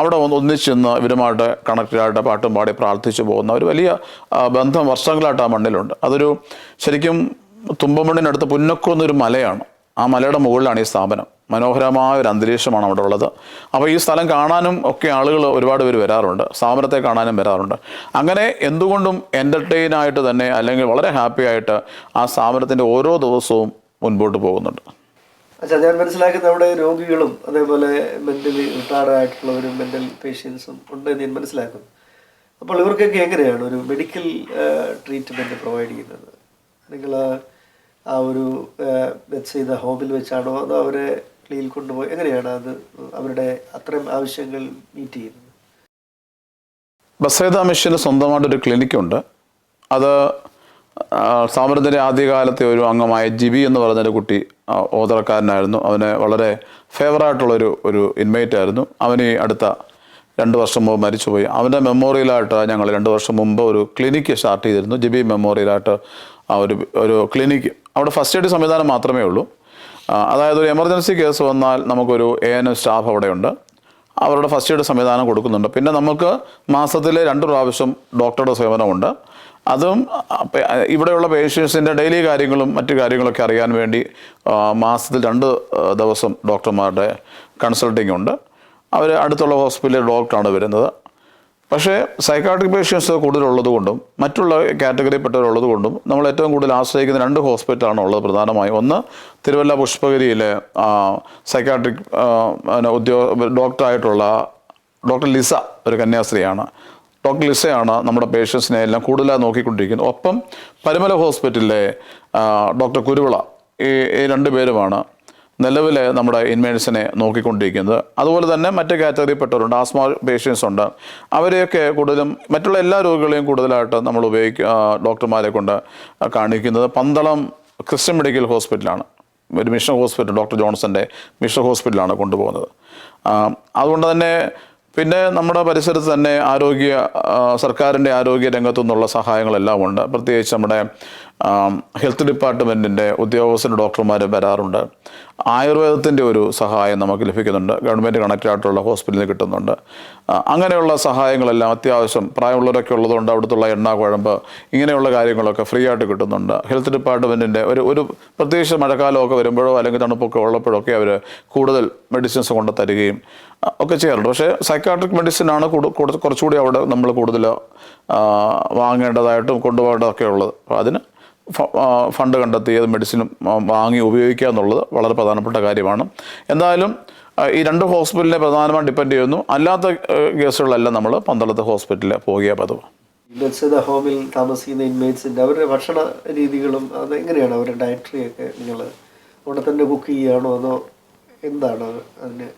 അവിടെ ഒന്നിച്ചെന്ന് ഇവരുമായിട്ട് കണക്റ്റഡായിട്ട് പാട്ടും പാടി പ്രാർത്ഥിച്ചു പോകുന്ന ഒരു വലിയ ബന്ധം വർഷങ്ങളായിട്ട് ആ മണ്ണിലുണ്ട്. അതൊരു ശരിക്കും തുമ്പമണ്ണിനടുത്ത് പുന്നക്കുന്നൊരു മലയാണ്. ആ മലയുടെ മുകളിലാണ് ഈ സ്ഥാപനം. മനോഹരമായ ഒരു അന്തരീക്ഷമാണ് അവിടെ ഉള്ളത്. അപ്പോൾ ഈ സ്ഥലം കാണാനും ഒക്കെ ആളുകൾ ഒരുപാട് പേര് വരാറുണ്ട്, സ്ഥാപനത്തെ കാണാനും വരാറുണ്ട്. അങ്ങനെ എന്തുകൊണ്ടും എൻ്റർടൈനായിട്ട് തന്നെ, അല്ലെങ്കിൽ വളരെ ഹാപ്പി ആയിട്ട് ആ സ്ഥാപനത്തിൻ്റെ ഓരോ ദിവസവും മുൻപോട്ട് പോകുന്നുണ്ട്. അച്ഛാ, ഞാൻ മനസ്സിലാക്കുന്ന അവിടെ രോഗികളും അതേപോലെ മെൻ്റലി റിട്ടാർഡ് ആയിട്ടുള്ളവരും മെൻ്റൽ പേഷ്യൻസും ഉണ്ട് എന്ന് ഞാൻ മനസ്സിലാക്കുന്നു. അപ്പോൾ ഇവർക്കൊക്കെ എങ്ങനെയാണ് ഒരു മെഡിക്കൽ ട്രീറ്റ്മെൻറ്റ് പ്രൊവൈഡ് ചെയ്യുന്നത്? നിങ്ങൾ ആ ഒരു ബെത്സൈദ ഹോമിൽ വെച്ചാണോ അതോ അവരെ ക്ലിനിൽ കൊണ്ടുപോയി എങ്ങനെയാണ് അത് അവരുടെ അത്തരം ആവശ്യങ്ങൾ മീറ്റ് ചെയ്യുന്നത്? ബെത്സൈദ മിഷന് സ്വന്തമായിട്ടൊരു ക്ലിനിക്കുണ്ട്. അത് സ്ഥാപനത്തിൻ്റെ ആദ്യകാലത്തെ ഒരു അംഗമായ ജിബി എന്ന് പറയുന്നൊരു കുട്ടി ഓതറക്കാരനായിരുന്നു. അവന് വളരെ ഫേവറായിട്ടുള്ളൊരു ഇൻമേറ്റ് ആയിരുന്നു. അവന് ഈ അടുത്ത 2 വർഷം മുമ്പ് മരിച്ചുപോയി. അവൻ്റെ മെമ്മോറിയലായിട്ട് ഞങ്ങൾ 2 വർഷം മുമ്പ് ഒരു ക്ലിനിക്ക് സ്റ്റാർട്ട് ചെയ്തിരുന്നു. ജിബി മെമ്മോറിയലായിട്ട് ആ ഒരു ക്ലിനിക്ക്. അവിടെ ഫസ്റ്റ് എയ്ഡ് സംവിധാനം മാത്രമേ ഉള്ളൂ. അതായത് ഒരു എമർജൻസി കേസ് വന്നാൽ നമുക്കൊരു ANM സ്റ്റാഫ് അവിടെയുണ്ട്. അവരുടെ ഫസ്റ്റ് എയ്ഡ് സംവിധാനം കൊടുക്കുന്നുണ്ട്. പിന്നെ നമുക്ക് മാസത്തിൽ 2 പ്രാവശ്യം ഡോക്ടറുടെ സേവനമുണ്ട്. അതും ഇവിടെയുള്ള പേഷ്യൻസിൻ്റെ ഡെയിലി കാര്യങ്ങളും മറ്റു കാര്യങ്ങളൊക്കെ അറിയാൻ വേണ്ടി മാസത്തിൽ 2 ദിവസം ഡോക്ടർമാരുടെ കൺസൾട്ടിംഗ് ഉണ്ട്. അവർ അടുത്തുള്ള ഹോസ്പിറ്റലിൽ ഡോക്ടറാണ് വരുന്നത്. പക്ഷേ സൈക്കാട്രിക് പേഷ്യൻസ് കൂടുതലുള്ളത് കൊണ്ടും മറ്റുള്ള കാറ്റഗറിയിൽപ്പെട്ടവരുള്ളത് കൊണ്ടും നമ്മൾ ഏറ്റവും കൂടുതൽ ആശ്രയിക്കുന്ന 2 ഹോസ്പിറ്റലാണ് ഉള്ളത് പ്രധാനമായും. ഒന്ന് തിരുവല്ല പുഷ്പഗിരിയിലെ സൈക്കാട്രിക് ഡോക്ടറായിട്ടുള്ള ഡോക്ടർ ലിസ, ഒരു കന്യാസ്ത്രീയാണ്. ഡോക്ടർ ലിസയാണ് നമ്മുടെ പേഷ്യൻസിനെ എല്ലാം കൂടുതലായി നോക്കിക്കൊണ്ടിരിക്കുന്നത്. ഒപ്പം പരുമല ഹോസ്പിറ്റലിലെ ഡോക്ടർ കുരുവിള, ഈ 2 പേരുമാണ് നിലവിൽ നമ്മുടെ ഇൻമേറ്റ്സിനെ നോക്കിക്കൊണ്ടിരിക്കുന്നത്. അതുപോലെ തന്നെ മറ്റ് കാറ്റഗറിയിൽപ്പെട്ടവരുണ്ട്, ആസ്മ പേഷ്യൻസ് ഉണ്ട്. അവരെയൊക്കെ കൂടുതലും മറ്റുള്ള എല്ലാ രോഗികളെയും കൂടുതലായിട്ട് നമ്മൾ ഡോക്ടർമാരെ കൊണ്ട് കാണിക്കുന്നത് പന്തളം ക്രിസ്ത്യൻ മെഡിക്കൽ ഹോസ്പിറ്റലാണ്. ഒരു മിഷൻ ഹോസ്പിറ്റൽ, ഡോക്ടർ ജോൺസൻ്റെ മിഷൻ ഹോസ്പിറ്റലാണ് കൊണ്ടുപോകുന്നത്. അതുകൊണ്ട് തന്നെ പിന്നെ നമ്മുടെ പരിസരത്ത് തന്നെ സർക്കാരിൻ്റെ ആരോഗ്യ രംഗത്തു നിന്നുള്ള സഹായങ്ങളെല്ലാം ഉണ്ട്. പ്രത്യേകിച്ച് നമ്മുടെ ഹെൽത്ത് ഡിപ്പാർട്ട്മെൻറ്റിൻ്റെ ഉദ്യോഗസ്ഥരും ഡോക്ടർമാരും വരാറുണ്ട്. ആയുർവേദത്തിൻ്റെ ഒരു സഹായം നമുക്ക് ലഭിക്കുന്നുണ്ട്, ഗവൺമെൻറ് കണക്റ്റഡ് ആയിട്ടുള്ള ഹോസ്പിറ്റലിൽ കിട്ടുന്നുണ്ട്. അങ്ങനെയുള്ള സഹായങ്ങളെല്ലാം അത്യാവശ്യം പ്രായമുള്ളവരൊക്കെ ഉള്ളതുകൊണ്ട് അവിടുത്തെ എണ്ണ കുഴമ്പ് ഇങ്ങനെയുള്ള കാര്യങ്ങളൊക്കെ ഫ്രീ ആയിട്ട് കിട്ടുന്നുണ്ട്. ഹെൽത്ത് ഡിപ്പാർട്ട്മെൻറ്റിൻ്റെ ഒരു പ്രത്യേകിച്ച് മഴക്കാലമൊക്കെ വരുമ്പോഴോ അല്ലെങ്കിൽ തണുപ്പൊക്കെ ഉള്ളപ്പോഴോ ഒക്കെ അവർ കൂടുതൽ മെഡിസിൻസ് കൊണ്ട് തരികയും ഒക്കെ ചെയ്യാറുണ്ട്. പക്ഷേ സൈക്കാട്രിക് മെഡിസിനാണ് കുറച്ചുകൂടി അവിടെ നമ്മൾ കൂടുതൽ വാങ്ങേണ്ടതായിട്ടും കൊണ്ടുപോകേണ്ടതൊക്കെ ഉള്ളത്. അപ്പോൾ അതിന് ഫണ്ട് കണ്ടെത്തി ഏത് മെഡിസിനും വാങ്ങി ഉപയോഗിക്കുക എന്നുള്ളത് വളരെ പ്രധാനപ്പെട്ട കാര്യമാണ്. എന്തായാലും ഈ 2 ഹോസ്പിറ്റലിനെ പ്രധാനമായും ഡിപ്പെൻഡ് ചെയ്യുന്നു. അല്ലാത്ത കേസുകളെല്ലാം നമ്മൾ പന്തളത്തെ ഹോസ്പിറ്റലിൽ പോകുക പതിവ്. ബെത്സൈദ ഹോമിൽ താമസിക്കുന്ന ഇൻമേറ്റ്സിൻ്റെ അവരുടെ ഭക്ഷണ രീതികളും അത് എങ്ങനെയാണ്? അവരുടെ ഡയറ്ററിയൊക്കെ നിങ്ങൾ അവിടെ തന്നെ കുക്ക് ചെയ്യുകയാണോ അതോ എന്താണ് അതിന്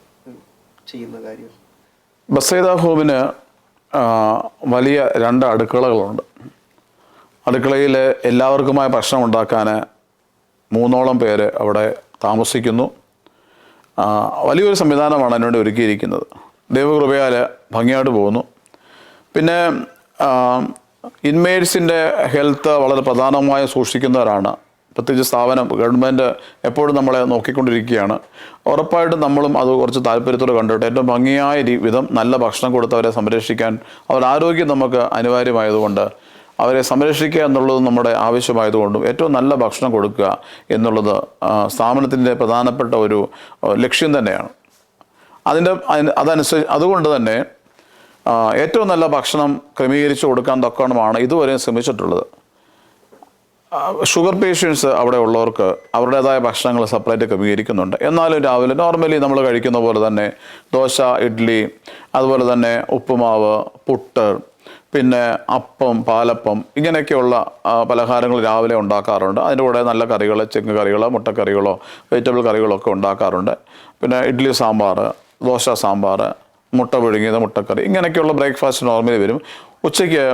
ചെയ്യുന്ന കാര്യം? ബെത്സൈദ ഹോമിന് വലിയ 2 അടുക്കളകളുണ്ട്. അടുക്കളയിൽ എല്ലാവർക്കുമായ ഭക്ഷണം ഉണ്ടാക്കാൻ 3ഓളം പേര് അവിടെ താമസിക്കുന്നു. വലിയൊരു സംവിധാനമാണ് അതിനുവേണ്ടി ഒരുക്കിയിരിക്കുന്നത്. ദൈവകൃപയാൽ ഭംഗിയായിട്ട് പോകുന്നു. പിന്നെ ഇൻമേറ്റ്സിൻ്റെ ഹെൽത്ത് വളരെ പ്രധാനമായി സൂക്ഷിക്കുന്നവരാണ്. പ്രത്യേകിച്ച് സ്ഥാപനം, ഗവൺമെൻറ് എപ്പോഴും നമ്മളെ നോക്കിക്കൊണ്ടിരിക്കുകയാണ്. ഉറപ്പായിട്ടും നമ്മളും അത് കുറച്ച് താല്പര്യത്തോടെ കണ്ടിട്ട് ഏറ്റവും ഭംഗിയായ വിധം നല്ല ഭക്ഷണം കൊടുത്തവരെ സംരക്ഷിക്കാൻ, അവരുടെ ആരോഗ്യം നമുക്ക് അനിവാര്യമായതുകൊണ്ട് അവരെ സംരക്ഷിക്കുക എന്നുള്ളത് നമ്മുടെ ആവശ്യമായതുകൊണ്ടും ഏറ്റവും നല്ല ഭക്ഷണം കൊടുക്കുക എന്നുള്ളത് സ്ഥാപനത്തിൻ്റെ പ്രധാനപ്പെട്ട ഒരു ലക്ഷ്യം തന്നെയാണ്. അതുകൊണ്ട് തന്നെ ഏറ്റവും നല്ല ഭക്ഷണം ക്രമീകരിച്ച് കൊടുക്കാൻ തക്കവണ്ണമാണ് ഇതുവരെ ശ്രമിച്ചിട്ടുള്ളത്. ഷുഗർ പേഷ്യൻസ് അവിടെ ഉള്ളവർക്ക് അവരുടേതായ ഭക്ഷണങ്ങൾ സെപ്പറേറ്റ് ക്രമീകരിക്കുന്നുണ്ട്. എന്നാലും രാവിലെ നോർമലി നമ്മൾ കഴിക്കുന്ന പോലെ തന്നെ ദോശ, ഇഡ്ഡലി, അതുപോലെ തന്നെ ഉപ്പുമാവ്, പുട്ട്, പിന്നെ അപ്പം, പാലപ്പം ഇങ്ങനെയൊക്കെയുള്ള പലഹാരങ്ങൾ രാവിലെ ഉണ്ടാക്കാറുണ്ട്. അതിൻ്റെ കൂടെ നല്ല കറികൾ, ചിക്കൻ കറികളോ മുട്ടക്കറികളോ വെജിറ്റബിൾ കറികളോ ഒക്കെ ഉണ്ടാക്കാറുണ്ട്. പിന്നെ ഇഡ്ഡലി സാമ്പാർ, ദോശ സാമ്പാർ, മുട്ട പുഴുങ്ങിയത്, മുട്ടക്കറി ഇങ്ങനെയൊക്കെയുള്ള ബ്രേക്ക്ഫാസ്റ്റ് നോർമലി വരും. ഉച്ചയ്ക്ക്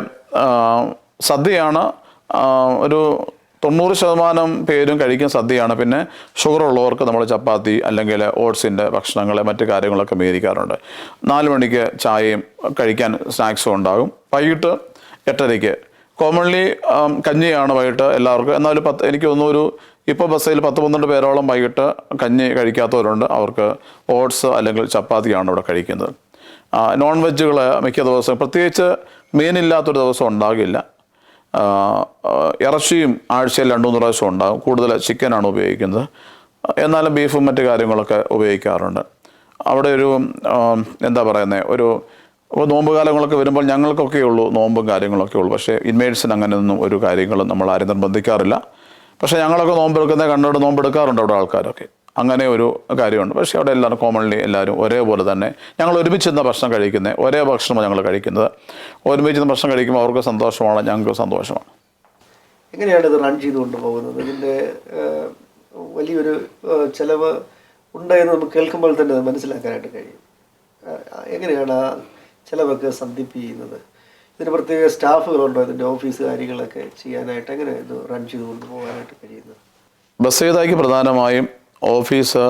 സദ്യയാണ്. ഒരു 90% പേരും കഴിക്കുന്ന സദ്യയാണ്. പിന്നെ ഷുഗർ ഉള്ളവർക്ക് നമ്മൾ ചപ്പാത്തി അല്ലെങ്കിൽ ഓട്സിൻ്റെ ഭക്ഷണങ്ങൾ മറ്റു കാര്യങ്ങളൊക്കെ മേടിക്കാറുണ്ട്. 4 മണിക്ക് ചായയും കഴിക്കാൻ സ്നാക്സും ഉണ്ടാകും. വൈകിട്ട് 8:30 കോമൺലി കഞ്ഞിയാണ് വൈകിട്ട് എല്ലാവർക്കും. എന്നാലും എനിക്ക് തോന്നുന്നു ഇപ്പോൾ ബസ്സിൽ 10-12 പേരോളം വൈകിട്ട് കഞ്ഞി കഴിക്കാത്തവരുണ്ട്. അവർക്ക് ഓട്സ് അല്ലെങ്കിൽ ചപ്പാത്തിയാണ് ഇവിടെ കഴിക്കുന്നത്. നോൺ വെജുകൾ മിക്ക ദിവസവും, പ്രത്യേകിച്ച് മീനില്ലാത്തൊരു ദിവസം ഉണ്ടാകില്ല. ഇറച്ചിയും ആഴ്ചയിൽ 2-3 പ്രാവശ്യം ഉണ്ടാകും. കൂടുതൽ ചിക്കനാണ് ഉപയോഗിക്കുന്നത്. എന്നാലും ബീഫും മറ്റു കാര്യങ്ങളൊക്കെ ഉപയോഗിക്കാറുണ്ട്. അവിടെ ഒരു എന്താ പറയുന്നത്, ഒരു നോമ്പ് കാലങ്ങളൊക്കെ വരുമ്പോൾ ഞങ്ങൾക്കൊക്കെ ഉള്ളൂ നോമ്പും കാര്യങ്ങളൊക്കെ ഉള്ളൂ. പക്ഷേ ഇൻമേറ്റ്സിന് അങ്ങനെയൊന്നും ഒരു കാര്യങ്ങളും നമ്മൾ ആരും നിർബന്ധിക്കാറില്ല. പക്ഷേ ഞങ്ങളൊക്കെ നോമ്പെടുക്കുന്നത് കണ്ടോട് നോമ്പെടുക്കാറുണ്ട് അവിടെ ആൾക്കാരൊക്കെ. അങ്ങനെ ഒരു കാര്യമുണ്ട്. പക്ഷേ അവിടെ എല്ലാവരും കോമൺലി എല്ലാവരും ഒരേപോലെ തന്നെ ഞങ്ങൾ ഒരുമിച്ച് നിന്ന് ഭക്ഷണം കഴിക്കുന്നത്, ഒരേ ഭക്ഷണമാണ് ഞങ്ങൾ കഴിക്കുന്നത്. ഒരുമിച്ച് നിന്ന് ഭക്ഷണം കഴിക്കുമ്പോൾ അവർക്ക് സന്തോഷമാണ്, ഞങ്ങൾക്ക് സന്തോഷമാണ്. എങ്ങനെയാണ് ഇത് റൺ ചെയ്ത് കൊണ്ടുപോകുന്നത്? ഇതിൻ്റെ വലിയൊരു ചിലവ് ഉണ്ടെന്ന് നമുക്ക് കേൾക്കുമ്പോൾ തന്നെ അത് മനസ്സിലാക്കാനായിട്ട് കഴിയും. എങ്ങനെയാണ് ആ ചിലവൊക്കെ സന്ധിപ്പ് ചെയ്യുന്നത്? ഇതിന് പ്രത്യേക സ്റ്റാഫുകളുണ്ടോ ഇതിൻ്റെ ഓഫീസ് കാര്യങ്ങളൊക്കെ ചെയ്യാനായിട്ട്? എങ്ങനെ ഇത് റൺ ചെയ്ത് കൊണ്ടുപോകാനായിട്ട് കഴിയുന്നത്? ബസീദയ്ക്ക് പ്രധാനമായും ഓഫീസ്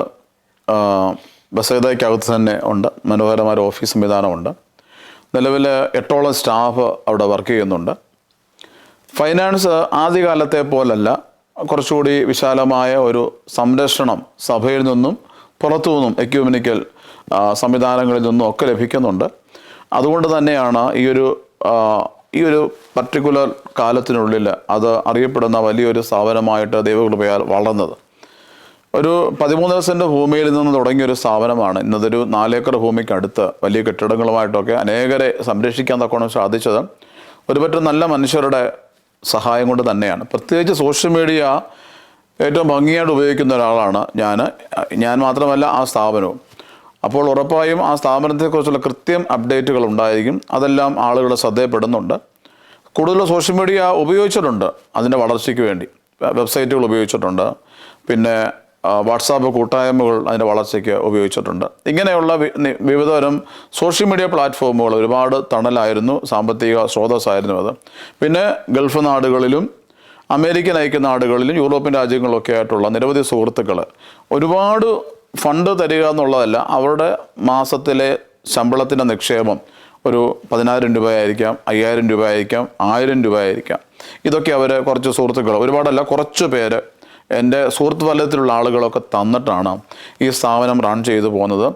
ബസീദയ്ക്കകത്ത് തന്നെ ഉണ്ട്. മനോഹരമായ ഓഫീസ് സംവിധാനമുണ്ട്. നിലവിൽ 8ഓളം സ്റ്റാഫ് അവിടെ വർക്ക് ചെയ്യുന്നുണ്ട്. ഫൈനാൻസ് ആദ്യകാലത്തെ പോലല്ല, കുറച്ചുകൂടി വിശാലമായ ഒരു സംരക്ഷണം സഭയിൽ നിന്നും പുറത്തു നിന്നും എക്യൂമെനിക്കൽ സംവിധാനങ്ങളിൽ നിന്നും ഒക്കെ ലഭിക്കുന്നുണ്ട്. അതുകൊണ്ട് തന്നെയാണ് ഈ ഒരു പർട്ടിക്കുലർ കാലത്തിനുള്ളിൽ അത് അറിയപ്പെടുന്ന വലിയൊരു സ്ഥാപനമായിട്ട് ദൈവകൃപയാൽ വളർന്നത്. ഒരു 13 സെൻറ്റ് ഭൂമിയിൽ നിന്ന് തുടങ്ങിയൊരു സ്ഥാപനമാണ് ഇന്നതൊരു 4 ഏക്കർ ഭൂമിക്കടുത്ത് വലിയ കെട്ടിടങ്ങളുമായിട്ടൊക്കെ അനേകരെ സംരക്ഷിക്കാൻ തക്കോണം സാധിച്ചത് ഒരുപറ്റം നല്ല മനുഷ്യരുടെ സഹായം കൊണ്ട് തന്നെയാണ്. പ്രത്യേകിച്ച് സോഷ്യൽ മീഡിയ ഏറ്റവും ഭംഗിയായിട്ട് ഉപയോഗിക്കുന്ന ഒരാളാണ് ഞാൻ മാത്രമല്ല ആ സ്ഥാപനവും. അപ്പോൾ ഉറപ്പായും ആ സ്ഥാപനത്തെക്കുറിച്ചുള്ള കൃത്യം അപ്ഡേറ്റുകൾ ഉണ്ടായിരിക്കും. അതെല്ലാം ആളുകളുടെ ശ്രദ്ധയപ്പെടുന്നുണ്ട്. കൂടുതൽ സോഷ്യൽ മീഡിയ ഉപയോഗിച്ചിട്ടുണ്ട് അതിൻ്റെ വളർച്ചയ്ക്ക് വേണ്ടി. വെബ്സൈറ്റുകൾ ഉപയോഗിച്ചിട്ടുണ്ട്, പിന്നെ വാട്സാപ്പ് കൂട്ടായ്മകൾ അതിൻ്റെ വളർച്ചയ്ക്ക് ഉപയോഗിച്ചിട്ടുണ്ട്. ഇങ്ങനെയുള്ള വിവിധതരം സോഷ്യൽ മീഡിയ പ്ലാറ്റ്ഫോമുകൾ ഒരുപാട് തണലായിരുന്നു, സാമ്പത്തിക സ്രോതസ്സായിരുന്നു അത്. പിന്നെ ഗൾഫ് നാടുകളിലും അമേരിക്കൻ ഐക്യ നാടുകളിലും യൂറോപ്യൻ രാജ്യങ്ങളിലൊക്കെ ആയിട്ടുള്ള നിരവധി സുഹൃത്തുക്കൾ ഒരുപാട് ഫണ്ട് തരിക എന്നുള്ളതല്ല, അവരുടെ മാസത്തിലെ ശമ്പളത്തിൻ്റെ നിക്ഷേപം ഒരു 10,000 രൂപയായിരിക്കാം, 5,000 രൂപയായിരിക്കാം, 1,000 രൂപയായിരിക്കാം. ഇതൊക്കെ അവർ കുറച്ച് സുഹൃത്തുക്കൾ, ഒരുപാടല്ല കുറച്ച് പേര്, എൻ്റെ സുഹൃത്ത് വലയത്തിലുള്ള ആളുകളൊക്കെ തന്നിട്ടാണ് ഈ സ്ഥാപനം റൺ ചെയ്തു പോകുന്നത്.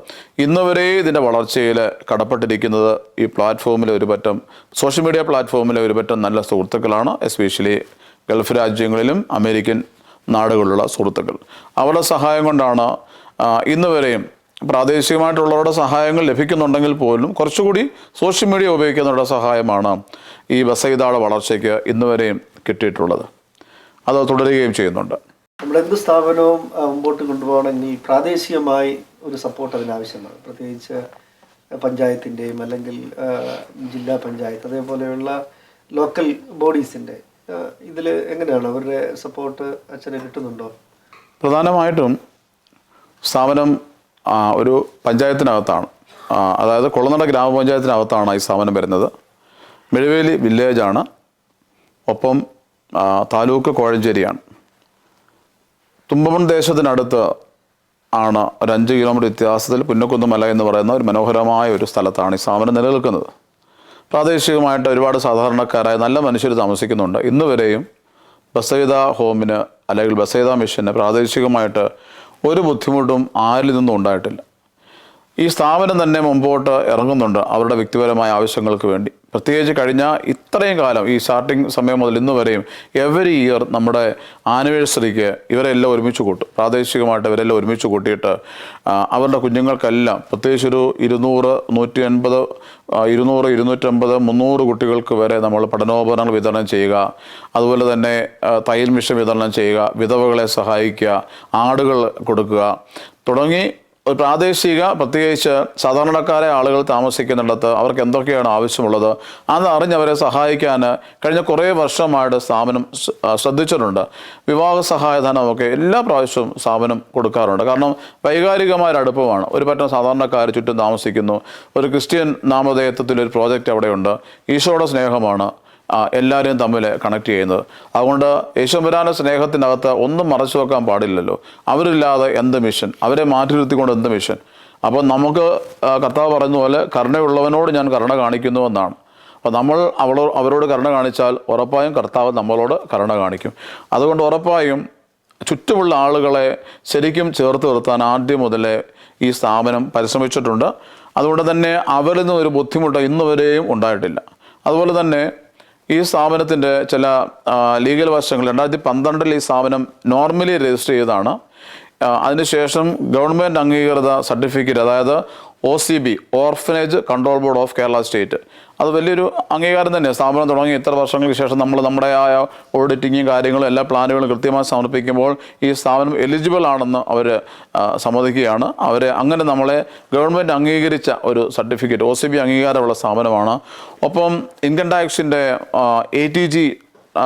ഇന്ന് വരെ ഇതിൻ്റെ വളർച്ചയിൽ കടപ്പെട്ടിരിക്കുന്നത് ഈ പ്ലാറ്റ്ഫോമിലെ ഒരുപറ്റം സോഷ്യൽ മീഡിയ പ്ലാറ്റ്ഫോമിലെ ഒരുപറ്റം നല്ല സുഹൃത്തുക്കളാണ്. എസ്പെഷ്യലി ഗൾഫ് രാജ്യങ്ങളിലും അമേരിക്കൻ നാടുകളിലുള്ള സുഹൃത്തുക്കൾ. അവരുടെ സഹായം കൊണ്ടാണ് ഇന്ന് വരെയും പ്രാദേശികമായിട്ടുള്ളവരുടെ സഹായങ്ങൾ ലഭിക്കുന്നുണ്ടെങ്കിൽ പോലും കുറച്ചുകൂടി സോഷ്യൽ മീഡിയ ഉപയോഗിക്കുന്നവരുടെ സഹായമാണ് ഈ ബസീദയുടെ വളർച്ചയ്ക്ക് ഇന്ന് വരെയും കിട്ടിയിട്ടുള്ളത്. അത് തുടരുകയും ചെയ്യുന്നുണ്ട്. നമ്മളെന്ത് സ്ഥാപനവും മുമ്പോട്ട് കൊണ്ടുപോകണമെങ്കിൽ പ്രാദേശികമായി ഒരു സപ്പോർട്ട് അതിനാവശ്യമാണ്. പ്രത്യേകിച്ച് പഞ്ചായത്തിൻ്റെയും അല്ലെങ്കിൽ ജില്ലാ പഞ്ചായത്ത് അതേപോലെയുള്ള ലോക്കൽ ബോഡീസിൻ്റെ ഇതിൽ എങ്ങനെയാണ് അവരുടെ സപ്പോർട്ട് അച്ഛന് കിട്ടുന്നുണ്ടോ? പ്രധാനമായിട്ടും സ്ഥാപനം ഒരു പഞ്ചായത്തിനകത്താണ്, അതായത് കുളനട ഗ്രാമപഞ്ചായത്തിനകത്താണ് ഈ സ്ഥാപനം വരുന്നത്. മെഴുവേലി വില്ലേജാണ്, ഒപ്പം താലൂക്ക് കോഴഞ്ചേരിയാണ്. തുമ്പമൺ ദേശത്തിനടുത്ത് ആണ്, ഒരു 5 കിലോമീറ്റർ വ്യത്യാസത്തിൽ പുന്നക്കുന്ന് മല എന്ന് പറയുന്ന ഒരു മനോഹരമായ ഒരു സ്ഥലത്താണ് ഈ സ്ഥാപനം നിലനിൽക്കുന്നത്. പ്രാദേശികമായിട്ട് ഒരുപാട് സാധാരണക്കാരായ നല്ല മനുഷ്യർ താമസിക്കുന്നുണ്ട്. ഇന്ന് വരെയും ബസീദ ഹോമിന് അല്ലെങ്കിൽ ബസീദ മിഷന് പ്രാദേശികമായിട്ട് ഒരു ബുദ്ധിമുട്ടും ആരിൽ നിന്നും ഉണ്ടായിട്ടില്ല. ഈ സ്ഥാപനം തന്നെ മുമ്പോട്ട് ഇറങ്ങുന്നുണ്ട് അവരുടെ വ്യക്തിപരമായ ആവശ്യങ്ങൾക്ക് വേണ്ടി. പ്രത്യേകിച്ച് കഴിഞ്ഞ ഇത്രയും കാലം ഈ സ്റ്റാർട്ടിങ് സമയം മുതൽ ഇന്ന് വരെയും എവറി ഇയർ നമ്മുടെ ആനിവേഴ്സറിക്ക് ഇവരെല്ലാം ഒരുമിച്ച് കൂട്ടും. പ്രാദേശികമായിട്ട് ഇവരെല്ലാം ഒരുമിച്ച് കൂട്ടിയിട്ട് അവരുടെ കുഞ്ഞുങ്ങൾക്കെല്ലാം പ്രത്യേകിച്ചൊരു 200, 180, 200, 250, 300 കുട്ടികൾക്ക് വരെ നമ്മൾ പഠനോപകരണങ്ങൾ വിതരണം ചെയ്യുക. അതുപോലെ തന്നെ തയ്യൽ മിഷൻ വിതരണം ചെയ്യുക, വിധവകളെ സഹായിക്കുക, ആടുകൾ കൊടുക്കുക തുടങ്ങി ഒരു പ്രാദേശിക പ്രത്യേകിച്ച് സാധാരണക്കാരെ ആളുകൾ താമസിക്കുന്നിടത്ത് അവർക്ക് എന്തൊക്കെയാണ് ആവശ്യമുള്ളത് അത് അറിഞ്ഞവരെ സഹായിക്കാൻ കഴിഞ്ഞ കുറേ വർഷമായിട്ട് സ്ഥാപനം ശ്രദ്ധിച്ചിട്ടുണ്ട്. വിവാഹ സഹായധനമൊക്കെ എല്ലാ പ്രാവശ്യവും സ്ഥാപനം കൊടുക്കാറുണ്ട്. കാരണം വൈകാരികമായ അടുപ്പമാണ്. ഒരു പറ്റം സാധാരണക്കാർ ചുറ്റും താമസിക്കുന്നു. ഒരു ക്രിസ്ത്യൻ നാമധേയത്വത്തിലൊരു പ്രോജക്റ്റ് അവിടെയുണ്ട്. ഈശോയുടെ സ്നേഹമാണ് എല്ലാവരെയും തമ്മിൽ കണക്ട് ചെയ്യുന്നത്. അതുകൊണ്ട് യേശുവരാന സ്നേഹത്തിനകത്ത് ഒന്നും മറച്ചു വെക്കാൻ പാടില്ലല്ലോ. അവരില്ലാതെ എന്ത് മിഷൻ, അവരെ മാറ്റി നിർത്തിക്കൊണ്ട് എന്ത് മിഷൻ. അപ്പോൾ നമുക്ക് കർത്താവ് പറയുന്ന പോലെ കരുണയുള്ളവനോട് ഞാൻ കരുണ കാണിക്കുന്നുവെന്നാണ്. അപ്പോൾ നമ്മൾ അവരോട് കരുണ കാണിച്ചാൽ ഉറപ്പായും കർത്താവ് നമ്മളോട് കരുണ കാണിക്കും. അതുകൊണ്ട് ഉറപ്പായും ചുറ്റുമുള്ള ആളുകളെ ശരിക്കും ചേർത്ത് നിർത്താൻ ആദ്യം മുതലേ ഈ സ്ഥാപനം പരിശ്രമിച്ചിട്ടുണ്ട്. അതുകൊണ്ട് തന്നെ അവരിൽ നിന്ന് ഒരു ബുദ്ധിമുട്ട് ഇന്ന് വരെയും ഉണ്ടായിട്ടില്ല. അതുപോലെ തന്നെ ഈ സ്ഥാപനത്തിൻ്റെ ചില ലീഗൽ വശങ്ങൾ 2012 ഈ സ്ഥാപനം നോർമലി രജിസ്റ്റർ ചെയ്തതാണ്. അതിനുശേഷം ഗവൺമെൻറ് അംഗീകൃത സർട്ടിഫിക്കറ്റ്, അതായത് OCB, orphanage control board of Kerala state. അത് വലിയൊരു അംഗീകാരം തന്നെയാണ്. സ്ഥാപനം തുടങ്ങി ഇത്ര വർഷങ്ങൾക്ക് ശേഷം നമ്മൾ നമ്മുടെ ഓഡിറ്റിങ്ങും കാര്യങ്ങളും എല്ലാ പ്ലാനുകളും കൃത്യമായി സമർപ്പിക്കുമ്പോൾ ഈ സ്ഥാപനം എലിജിബിൾ ആണെന്ന് അവർ സമ്മതിക്കുകയാണ്. അങ്ങനെ നമ്മളെ ഗവൺമെൻറ് അംഗീകരിച്ച ഒരു സർട്ടിഫിക്കറ്റ്, OCB അംഗീകാരമുള്ള സ്ഥാപനമാണ്. ഒപ്പം ഇൻകം ടാക്സിൻ്റെ ATG